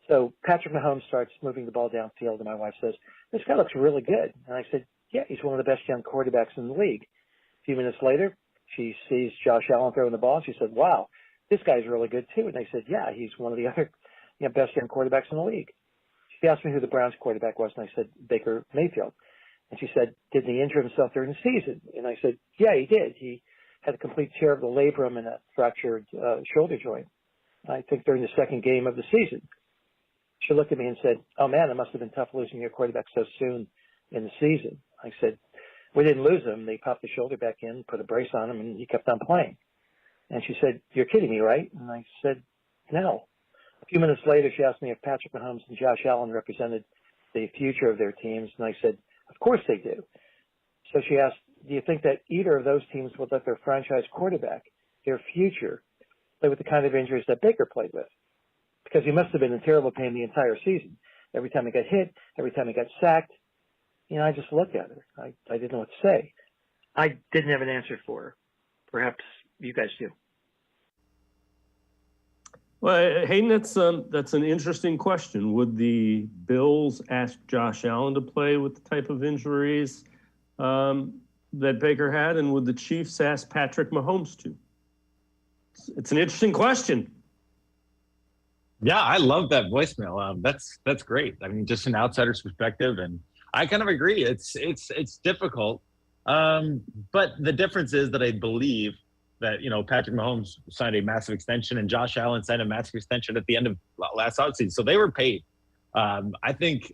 So Patrick Mahomes starts moving the ball downfield, and my wife says, "This guy looks really good." And I said, "Yeah, he's one of the best young quarterbacks in the league." A few minutes later, she sees Josh Allen throwing the ball, and she said, "Wow, this guy's really good too." And I said, "Yeah, he's one of the other best young quarterbacks in the league." She asked me who the Browns quarterback was, and I said, Baker Mayfield. And she said, "Didn't he injure himself during the season?" And I said, "Yeah, he did. He had a complete tear of the labrum and a fractured shoulder joint, I think during the second game of the season." She looked at me and said, "Oh man, it must have been tough losing your quarterback so soon in the season." I said, "We didn't lose him. They popped the shoulder back in, put a brace on him, and he kept on playing." And she said, "You're kidding me, right?" And I said, "No." A few minutes later, she asked me if Patrick Mahomes and Josh Allen represented the future of their teams, and I said, "Of course they do." So she asked, "Do you think that either of those teams would let their franchise quarterback, their future, play with the kind of injuries that Baker played with?" Because he must have been in terrible pain the entire season. Every time he got hit, every time he got sacked, I just looked at her. I didn't know what to say. I didn't have an answer for her. Perhaps you guys do.
Well, Hayden, that's an interesting question. Would the Bills ask Josh Allen to play with the type of injuries that Baker had, and would the Chiefs ask Patrick Mahomes to? It's an interesting question.
Yeah, I love that voicemail. That's great. I mean, just an outsider's perspective, and I kind of agree. It's difficult, but the difference is that I believe that Patrick Mahomes signed a massive extension and Josh Allen signed a massive extension at the end of last offseason, so they were paid. I think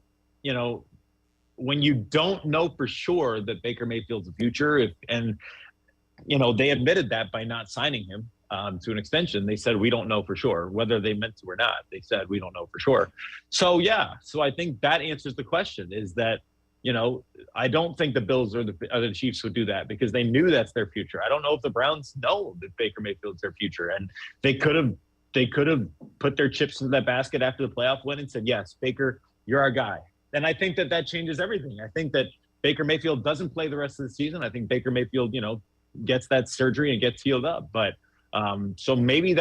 when you don't know for sure that Baker Mayfield's the future, they admitted that by not signing him to an extension. They said, "We don't know for sure," whether they meant to or not. They said, "We don't know for sure." So I think that answers the question, is that I don't think the Bills or the Chiefs would do that because they knew that's their future. I don't know if the Browns know that Baker Mayfield's their future, and they could have put their chips in that basket after the playoff win and said, yes, Baker, you're our guy. And I think that changes everything. I think that Baker Mayfield doesn't play the rest of the season. I think Baker Mayfield, gets that surgery and gets healed up. But so maybe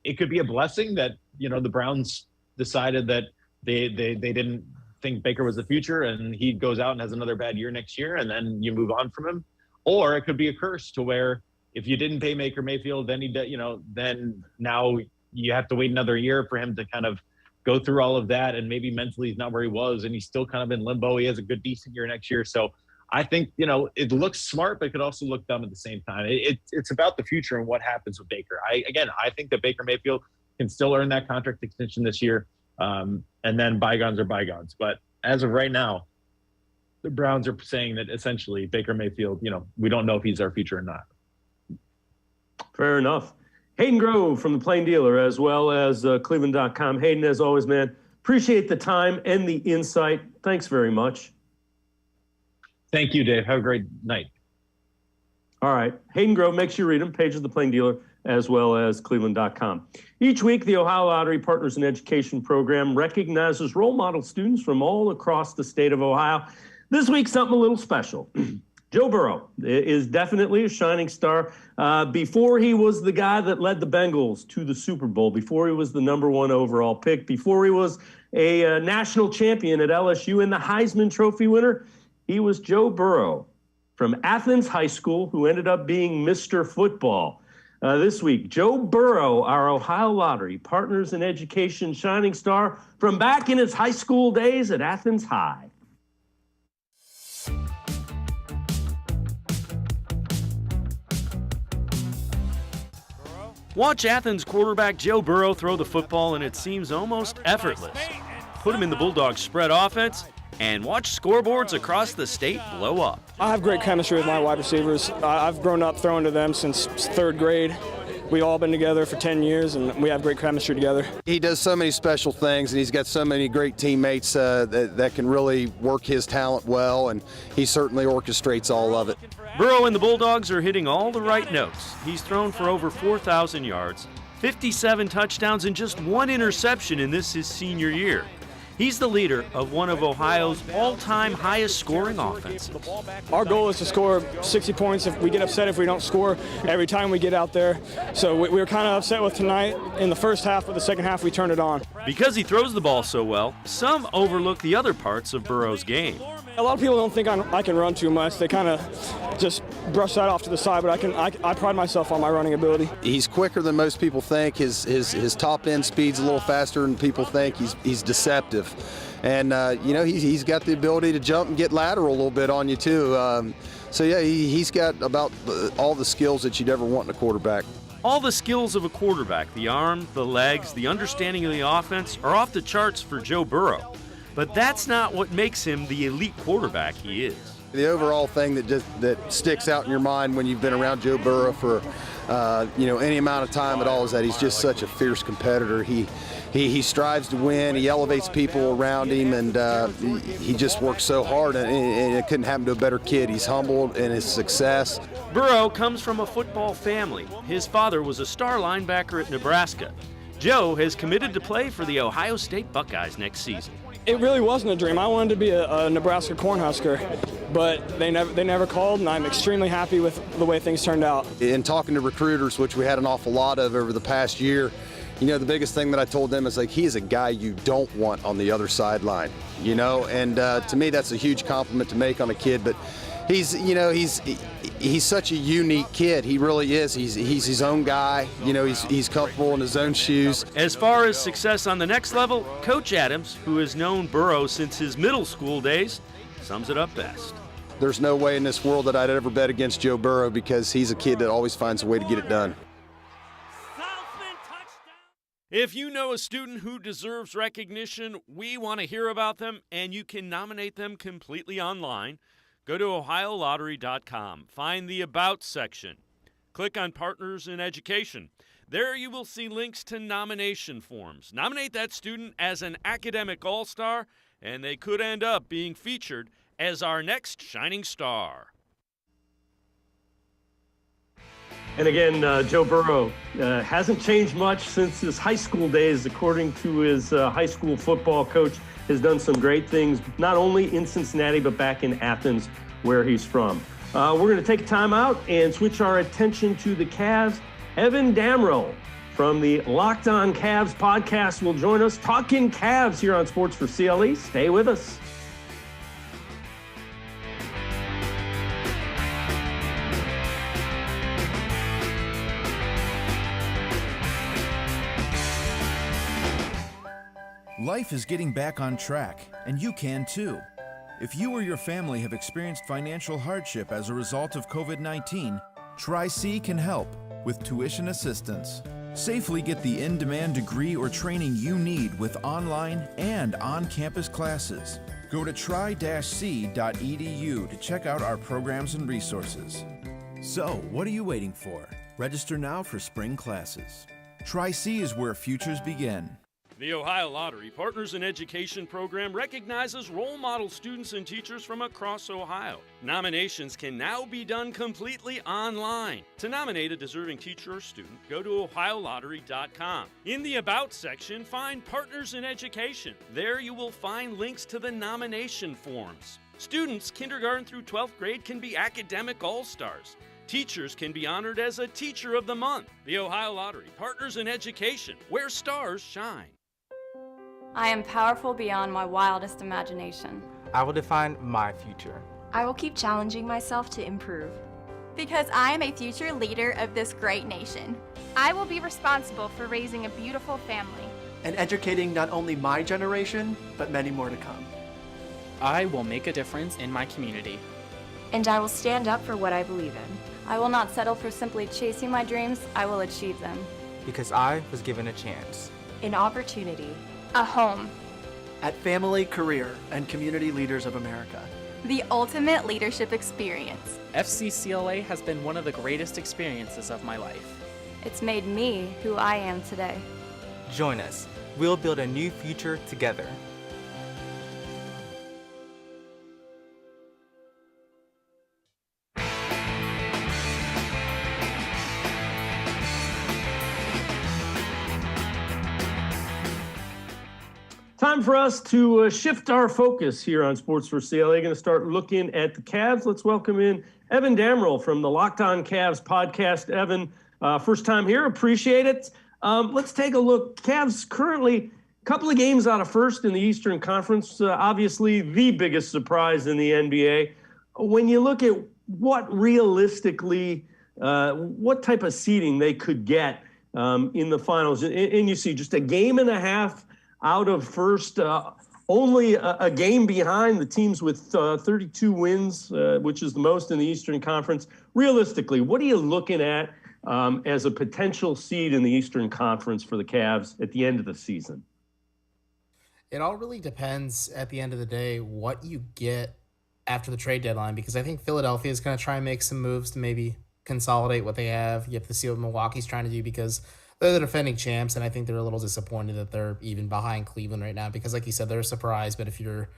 it could be a blessing that, the Browns decided that they didn't think Baker was the future and he goes out and has another bad year next year and then you move on from him. Or it could be a curse to where if you didn't pay Baker Mayfield, then then now you have to wait another year for him to kind of go through all of that. And maybe mentally he's not where he was and he's still kind of in limbo. He has a good, decent year next year. So I think, it looks smart, but it could also look dumb at the same time. It's about the future and what happens with Baker. I think that Baker Mayfield can still earn that contract extension this year. And then bygones are bygones. But as of right now, the Browns are saying that essentially Baker Mayfield, we don't know if he's our future or not.
Fair enough. Hayden Grove from the Plain Dealer, as well as cleveland.com. Hayden, as always, man, appreciate the time and the insight. Thanks very much.
Thank you, Dave. Have a great night.
All right. Hayden Grove, make sure you read him, page of the Plain Dealer, as well as cleveland.com. Each week, the Ohio Lottery Partners in Education program recognizes role model students from all across the state of Ohio. This week, something a little special. Joe Burrow is definitely a shining star. Before he was the guy that led the Bengals to the Super Bowl, before he was the #1 overall pick, before he was a national champion at LSU and the Heisman Trophy winner, he was Joe Burrow from Athens High School, who ended up being Mr. Football. This week, Joe Burrow, our Ohio Lottery Partners in Education shining star from back in his high school days at Athens High.
Watch Athens quarterback Joe Burrow throw the football and it seems almost effortless. Put him in the Bulldogs spread offense and watch scoreboards across the state blow up.
I have great chemistry with my wide receivers. I've grown up throwing to them since 3rd grade. We've all been together for 10 years, and we have great chemistry together.
He does so many special things, and he's got so many great teammates that can really work his talent well, and he certainly orchestrates all of it.
Burrow and the Bulldogs are hitting all the right notes. He's thrown for over 4,000 yards, 57 touchdowns, and just 1 interception in his senior year. He's the leader of one of Ohio's all-time highest scoring offenses.
Our goal is to score 60 points. If we get upset if we don't score every time we get out there. So we were kind of upset with tonight in the first half, but the second half we turned it on.
Because he throws the ball so well, some overlook the other parts of Burrow's game.
A lot of people don't think I can run too much. They kind of just brush that off to the side, but I pride myself on my running ability.
He's quicker than most people think. His top end speed's a little faster than people think. He's deceptive. And, he's got the ability to jump and get lateral a little bit on you, too. He's got about all the skills that you'd ever want in a quarterback.
All the skills of a quarterback, the arm, the legs, the understanding of the offense, are off the charts for Joe Burrow. But that's not what makes him the elite quarterback he is.
The overall thing that sticks out in your mind when you've been around Joe Burrow for any amount of time at all is that he's just such a fierce competitor. He strives to win. He elevates people around him, and he just works so hard. And it couldn't happen to a better kid. He's humble in his success.
Burrow comes from a football family. His father was a star linebacker at Nebraska. Joe has committed to play for the Ohio State Buckeyes next season.
It really wasn't a dream. I wanted to be a Nebraska Cornhusker, but they never called, and I'm extremely happy with the way things turned out.
In talking to recruiters, which we had an awful lot of over the past year, the biggest thing that I told them is he is a guy you don't want on the other sideline, and to me that's a huge compliment to make on a kid, but he's such a unique kid. He really is. He's his own guy. He's comfortable in his own shoes.
As far as success on the next level, Coach Adams, who has known Burrow since his middle school days, sums it up best.
There's no way in this world that I'd ever bet against Joe Burrow because he's a kid that always finds a way to get it done.
If you know a student who deserves recognition, we want to hear about them, and you can nominate them completely online. Go to OhioLottery.com. Find the About section. Click on Partners in Education. There you will see links to nomination forms. Nominate that student as an academic all-star, and they could end up being featured as our next shining star.
And again, Joe Burrow hasn't changed much since his high school days, according to his high school football coach. Has done some great things, not only in Cincinnati, but back in Athens, where he's from. We're going to take a time out and switch our attention to the Cavs. Evan Damrell from the Locked On Cavs podcast will join us talking Cavs here on Sports4CLE. Stay with us.
Life is getting back on track, and you can too. If you or your family have experienced financial hardship as a result of COVID-19, Tri-C can help with tuition assistance. Safely get the in-demand degree or training you need with online and on-campus classes. Go to tri-c.edu to check out our programs and resources. So, what are you waiting for? Register now for spring classes. Tri-C is where futures begin.
The Ohio Lottery Partners in Education program recognizes role model students and teachers from across Ohio. Nominations can now be done completely online. To nominate a deserving teacher or student, go to OhioLottery.com. In the About section, find Partners in Education. There you will find links to the nomination forms. Students, kindergarten through 12th grade, can be academic all-stars. Teachers can be honored as a Teacher of the Month. The Ohio Lottery Partners in Education, where stars shine.
I am powerful beyond my wildest imagination.
I will define my future.
I will keep challenging myself to improve.
Because I am a future leader of this great nation.
I will be responsible for raising a beautiful family.
And educating not only my generation, but many more to come.
I will make a difference in my community.
And I will stand up for what I believe in.
I will not settle for simply chasing my dreams. I will achieve them.
Because I was given a chance.
An opportunity.
A home.
At Family, Career, and Community Leaders of America.
The ultimate leadership experience.
FCCLA has been one of the greatest experiences of my life.
It's made me who I am today.
Join us. We'll build a new future together.
Time for us to shift our focus here on Sports4CLE. Going to start looking at the Cavs. Let's welcome in Evan Damrell from the Locked On Cavs podcast. Evan, first time here. Appreciate it. Let's take a look. Cavs currently a couple of games out of first in the Eastern Conference. Obviously the biggest surprise in the NBA. When you look at what realistically, what type of seeding they could get in the finals, and you see just a game and a half out of first, only a game behind the teams with 32 wins, which is the most in the Eastern Conference. Realistically, what are you looking at as a potential seed in the Eastern Conference for the Cavs at the end of the season?
It all really depends at the end of the day what you get after the trade deadline, because I think Philadelphia is going to try and make some moves to maybe consolidate what they have. You have to see what Milwaukee's trying to do, because they're the defending champs, and I think they're a little disappointed that they're even behind Cleveland right now, because like you said, they're a surprise. But if you're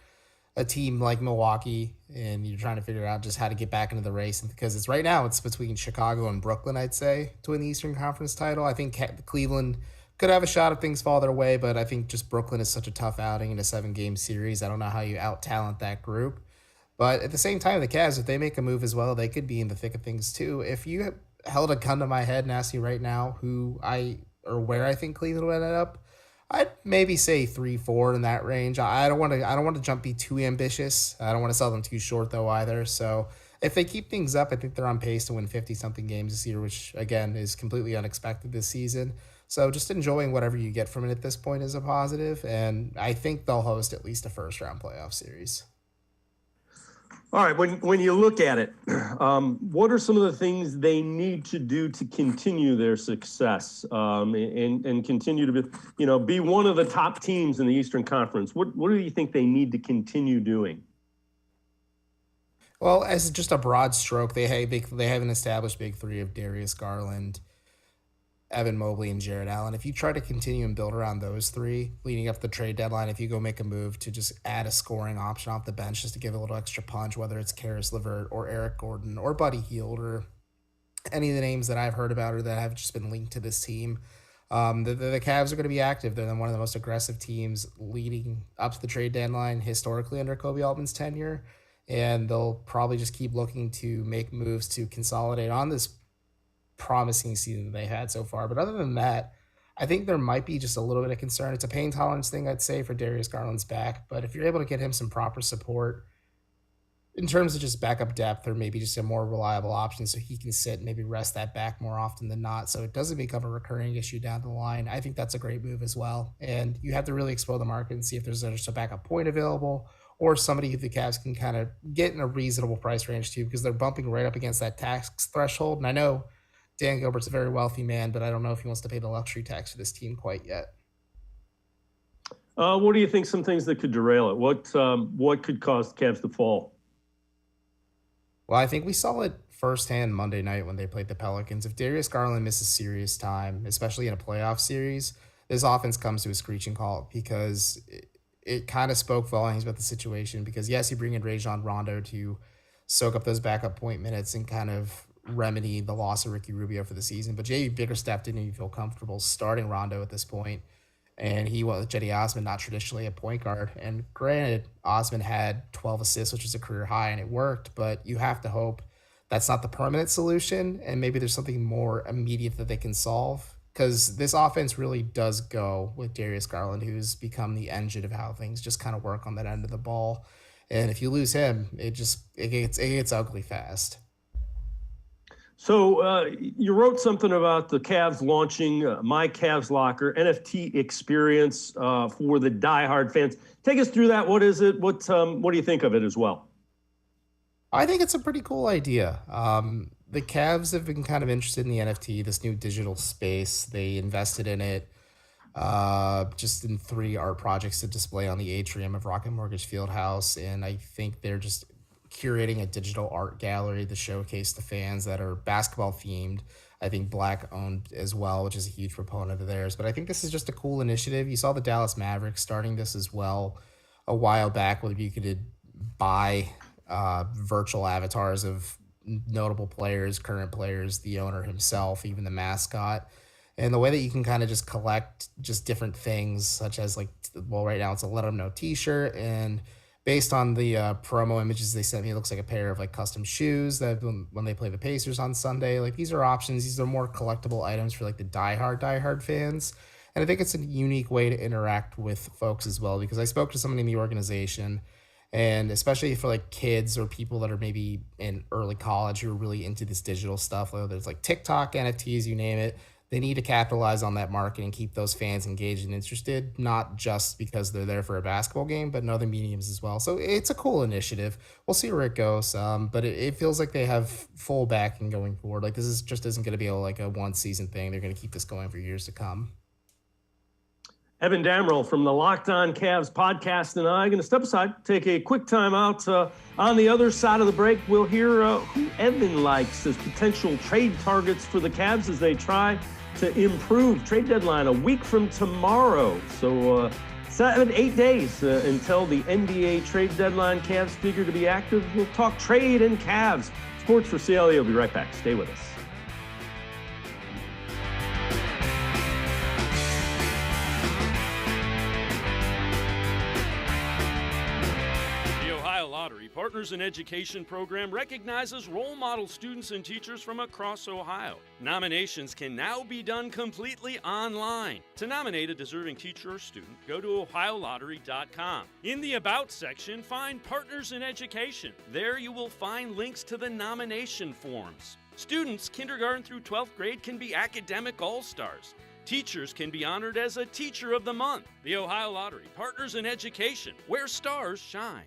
a team like Milwaukee and you're trying to figure out just how to get back into the race, and because it's right now it's between Chicago and Brooklyn, I'd say, to win the Eastern Conference title. I think Cleveland could have a shot if things fall their way, but I think just Brooklyn is such a tough outing in a 7-game series. I don't know how you out-talent that group. But at the same time, the Cavs, if they make a move as well, they could be in the thick of things too. If you held a gun to my head and asked me right now where I think Cleveland would end up, I'd maybe say 3-4 in that range. I don't want to be too ambitious. I don't want to sell them too short though either. So if they keep things up, I think they're on pace to win 50-something games this year, which again is completely unexpected this season. So just enjoying whatever you get from it at this point is a positive, and I think they'll host at least a first-round playoff series.
All right, when you look at it, what are some of the things they need to do to continue their success and continue to be one of the top teams in the Eastern Conference? What do you think they need to continue doing?
Well, as just a broad stroke, they have an established big three of Darius Garland, Evan Mobley and Jared Allen. If you try to continue and build around those three leading up the trade deadline, if you go make a move to just add a scoring option off the bench just to give a little extra punch, whether it's Karis LeVert or Eric Gordon or Buddy Hield or any of the names that I've heard about or that have just been linked to this team, the Cavs are going to be active. They're one of the most aggressive teams leading up to the trade deadline historically under Kobe Altman's tenure, and they'll probably just keep looking to make moves to consolidate on this promising season that they had so far. But other than that, I think there might be just a little bit of concern. It's a pain tolerance thing, I'd say, for Darius Garland's back, but if you're able to get him some proper support in terms of just backup depth or maybe just a more reliable option so he can sit and maybe rest that back more often than not so it doesn't become a recurring issue down the line, I think that's a great move as well. And you have to really explore the market and see if there's just a backup point available or somebody who the Cavs can kind of get in a reasonable price range too, because they're bumping right up against that tax threshold. And I know Dan Gilbert's a very wealthy man, but I don't know if he wants to pay the luxury tax for this team quite yet.
What do you think some things that could derail it? What could cause the Cavs to fall?
Well, I think we saw it firsthand Monday night when they played the Pelicans. If Darius Garland misses serious time, especially in a playoff series, this offense comes to a screeching halt because it kind of spoke volumes about the situation. Because, yes, you bring in Rajon Rondo to soak up those backup point minutes and kind of remedy the loss of Ricky Rubio for the season. But J.B. Bickerstaff didn't even feel comfortable starting Rondo at this point. And he was Cedi Osman, not traditionally a point guard. And granted, Osman had 12 assists, which is a career high, and it worked. But you have to hope that's not the permanent solution, and maybe there's something more immediate that they can solve. Because this offense really does go with Darius Garland, who's become the engine of how things just kind of work on that end of the ball. And if you lose him, it gets ugly fast.
So you wrote something about the Cavs launching My Cavs Locker NFT experience for the diehard fans. Take us through that. What is it? What do you think of it as well?
I think it's a pretty cool idea. The Cavs have been kind of interested in the NFT, this new digital space. They invested in it just in 3 art projects to display on the atrium of Rocket Mortgage Fieldhouse. And I think they're just curating a digital art gallery to showcase the fans that are basketball themed. I think Black owned as well, which is a huge proponent of theirs. But I think this is just a cool initiative. You saw the Dallas Mavericks starting this as well a while back, where you could buy virtual avatars of notable players, current players, the owner himself, even the mascot. And the way that you can kind of just collect just different things, such as right now it's a Let 'Em Know t-shirt, and based on the promo images they sent me, it looks like a pair of custom shoes that when they play the Pacers on Sunday. These are options. These are more collectible items for the diehard fans. And I think it's a unique way to interact with folks as well, because I spoke to somebody in the organization, and especially for kids or people that are maybe in early college who are really into this digital stuff, whether it's TikTok, NFTs, you name it. They need to capitalize on that market and keep those fans engaged and interested, not just because they're there for a basketball game, but in other mediums as well. So it's a cool initiative. We'll see where it goes, but it feels like they have full backing going forward. This isn't going to be a one-season thing. They're going to keep this going for years to come.
Evan Damrell from the Locked On Cavs podcast and I are going to step aside, take a quick time out. On the other side of the break, we'll hear who Evan likes as potential trade targets for the Cavs as they try to improve. Trade deadline a week from tomorrow. So 7-8 days until the NBA trade deadline. Cavs figure to be active. We'll talk trade and Cavs. Sports4CLE will be right back. Stay with us.
Partners in Education program recognizes role model students and teachers from across Ohio. Nominations can now be done completely online. To nominate a deserving teacher or student, go to OhioLottery.com. In the About section, find Partners in Education. There you will find links to the nomination forms. Students, kindergarten through 12th grade, can be academic all-stars. Teachers can be honored as a Teacher of the Month. The Ohio Lottery, Partners in Education, where stars shine.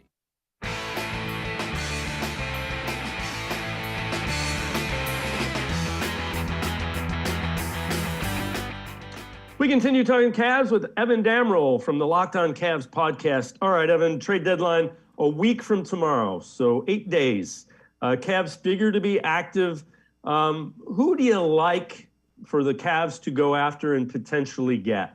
We continue talking Cavs with Evan Damrell from the Locked On Cavs podcast. All right, Evan, trade deadline a week from tomorrow, so 8 days. Cavs figure to be active. Who do you like for the Cavs to go after and potentially get?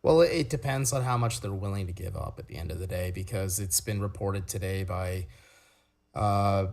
Well, it depends on how much they're willing to give up at the end of the day, because it's been reported today by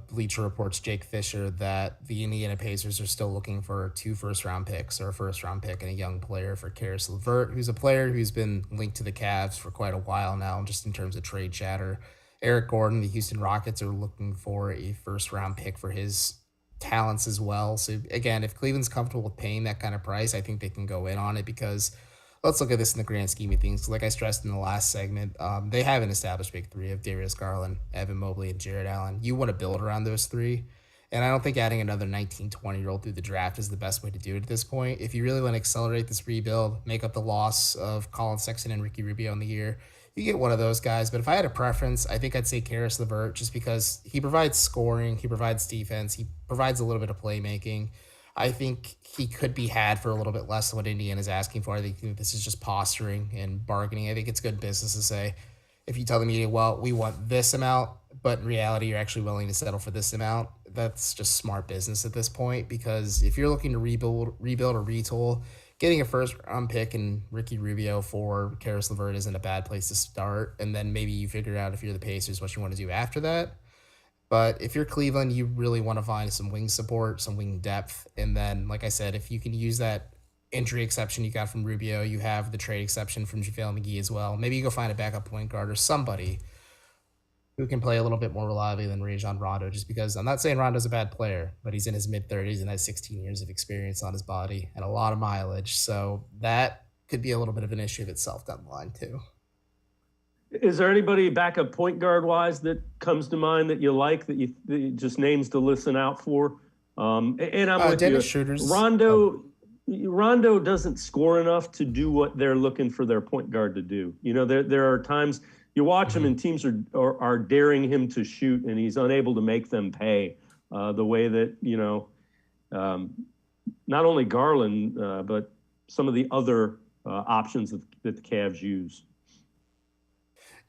Bleacher Report's Jake Fisher that the Indiana Pacers are still looking for 2 first-round picks, or a first-round pick and a young player for Caris LeVert, who's a player who's been linked to the Cavs for quite a while now, just in terms of trade chatter. Eric Gordon, the Houston Rockets, are looking for a first-round pick for his talents as well. So, again, if Cleveland's comfortable with paying that kind of price, I think they can go in on it, because let's look at this in the grand scheme of things. Like I stressed in the last segment, they have an established big three of Darius Garland, Evan Mobley, and Jared Allen. You want to build around those three. And I don't think adding another 19, 20-year-old through the draft is the best way to do it at this point. If you really want to accelerate this rebuild, make up the loss of Colin Sexton and Ricky Rubio in the year, you get one of those guys. But if I had a preference, I think I'd say Caris LeVert, just because he provides scoring, he provides defense, he provides a little bit of playmaking. I think he could be had for a little bit less than what Indiana's asking for. I think this is just posturing and bargaining. I think it's good business to say, if you tell the media, well, we want this amount, but in reality, you're actually willing to settle for this amount, that's just smart business at this point. Because if you're looking to rebuild or retool, getting a first-round pick and Ricky Rubio for Caris LeVert isn't a bad place to start. And then maybe you figure out, if you're the Pacers, what you want to do after that. But if you're Cleveland, you really want to find some wing support, some wing depth. And then, like I said, if you can use that injury exception you got from Rubio, you have the trade exception from JaVale McGee as well. Maybe you go find a backup point guard or somebody who can play a little bit more reliably than Rajon Rondo, just because I'm not saying Rondo's a bad player, but he's in his mid-30s and has 16 years of experience on his body and a lot of mileage. So that could be a little bit of an issue of itself down the line too.
Is there anybody backup point guard wise that comes to mind that you like, that you just names to listen out for? And I'm with
Dennis
you.
Schroeder's.
Rondo doesn't score enough to do what they're looking for their point guard to do. You know, there are times you watch him and teams are daring him to shoot, and he's unable to make them pay the way that, you know, not only Garland, but some of the other options that the Cavs use.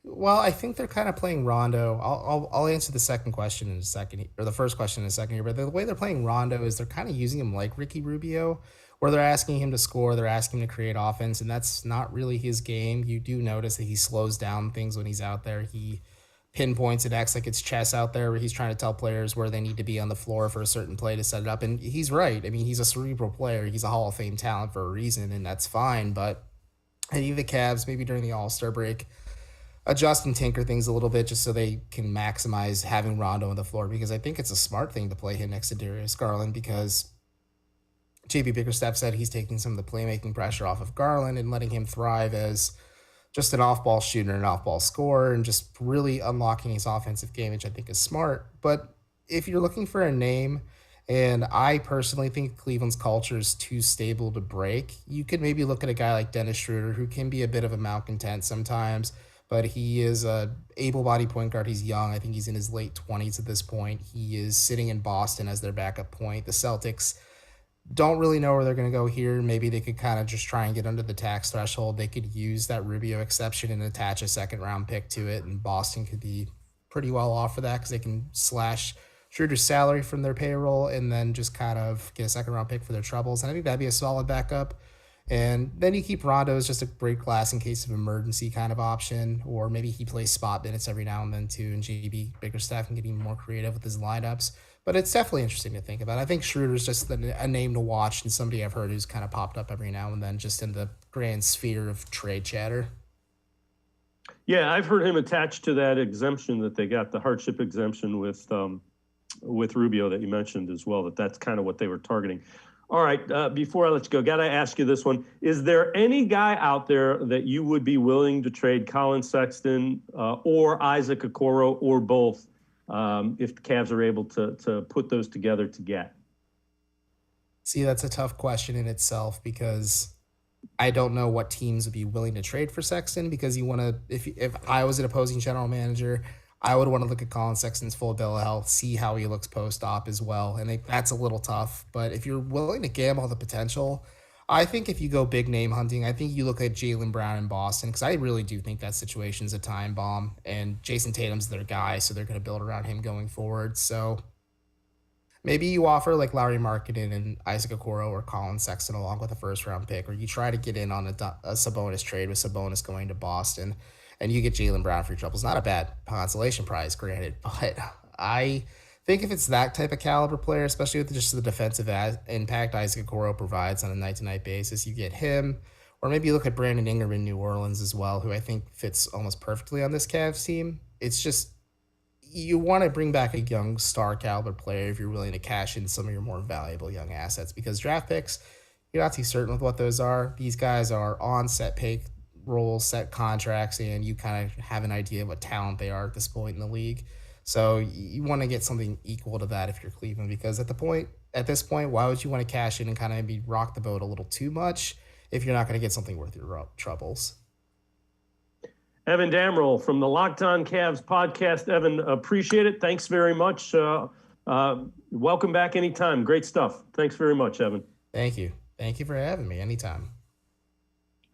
Well, I think they're kind of playing Rondo. I'll answer the second question in a second, or the first question in a second here. But the way they're playing Rondo is they're kind of using him like Ricky Rubio, where they're asking him to score, they're asking him to create offense, and that's not really his game. You do notice that he slows down things when he's out there. He pinpoints it, acts like it's chess out there, where he's trying to tell players where they need to be on the floor for a certain play to set it up. And he's right. I mean, he's a cerebral player. He's a Hall of Fame talent for a reason, and that's fine. But I think the Cavs, maybe during the All-Star break, adjust and tinker things a little bit just so they can maximize having Rondo on the floor, because I think it's a smart thing to play him next to Darius Garland, because JB Bickerstaff said he's taking some of the playmaking pressure off of Garland and letting him thrive as just an off-ball shooter and an off-ball scorer, and just really unlocking his offensive game, which I think is smart. But if you're looking for a name, and I personally think Cleveland's culture is too stable to break, you could maybe look at a guy like Dennis Schroeder, who can be a bit of a malcontent sometimes, but he is a able-bodied point guard. He's young. I think he's in his late 20s at this point. He is sitting in Boston as their backup point. The Celtics don't really know where they're going to go here. Maybe they could kind of just try and get under the tax threshold. They could use that Rubio exception and attach a second-round pick to it, and Boston could be pretty well off for that, because they can slash Schroeder's salary from their payroll and then just kind of get a second-round pick for their troubles. And I think that'd be a solid backup. And then you keep Rondo as just a break glass in case of emergency kind of option, or maybe he plays spot minutes every now and then too, and JB Bickerstaff can get even more creative with his lineups. But it's definitely interesting to think about. I think Schroeder's just a name to watch, and somebody I've heard who's kind of popped up every now and then just in the grand sphere of trade chatter.
Yeah, I've heard him attached to that exemption that they got, the hardship exemption with Rubio that you mentioned as well, that's kind of what they were targeting. All right, before I let you go, got to ask you this one. Is there any guy out there that you would be willing to trade Colin Sexton or Isaac Okoro, or both, if the Cavs are able to put those together to get?
See, that's a tough question in itself, because I don't know what teams would be willing to trade for Sexton, because you want to, if I was an opposing general manager, I would want to look at Colin Sexton's full bill of health, see how he looks post-op as well. And that's a little tough. But if you're willing to gamble the potential, I think if you go big name hunting, I think you look at Jaylen Brown in Boston, because I really do think that situation's a time bomb. And Jason Tatum's their guy, so they're going to build around him going forward. So maybe you offer like Lauri Markkanen and Isaac Okoro or Colin Sexton along with a first-round pick, or you try to get in on a Sabonis trade with Sabonis going to Boston, and you get Jaylen Brown for your trouble. It's not a bad consolation prize, granted, but I think if it's that type of caliber player, especially with just the defensive impact Isaac Okoro provides on a night-to-night basis, you get him. Or maybe you look at Brandon Ingram in New Orleans as well, who I think fits almost perfectly on this Cavs team. It's just, you want to bring back a young star caliber player if you're willing to cash in some of your more valuable young assets, because draft picks, you're not too certain with what those are. These guys are on set pay roles, set contracts, and you kind of have an idea of what talent they are at this point in the league. So you want to get something equal to that if you're Cleveland, because at this point, why would you want to cash in and kind of maybe rock the boat a little too much if you're not going to get something worth your troubles?
Evan Damrell from the Locked On Cavs podcast. Evan, appreciate it. Thanks very much. Welcome back anytime. Great stuff. Thanks very much, Evan.
Thank you. Thank you for having me anytime.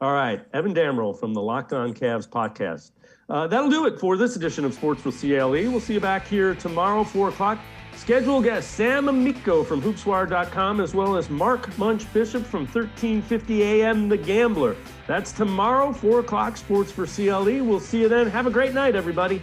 All right. Evan Damrell from the Locked On Cavs podcast. That'll do it for this edition of Sports4CLE. We'll see you back here tomorrow, 4 o'clock. Scheduled guest Sam Amico from hoopswire.com, as well as Mark Munch Bishop from 1350 AM The Gambler. That's tomorrow, 4 o'clock, Sports4CLE. We'll see you then. Have a great night, everybody.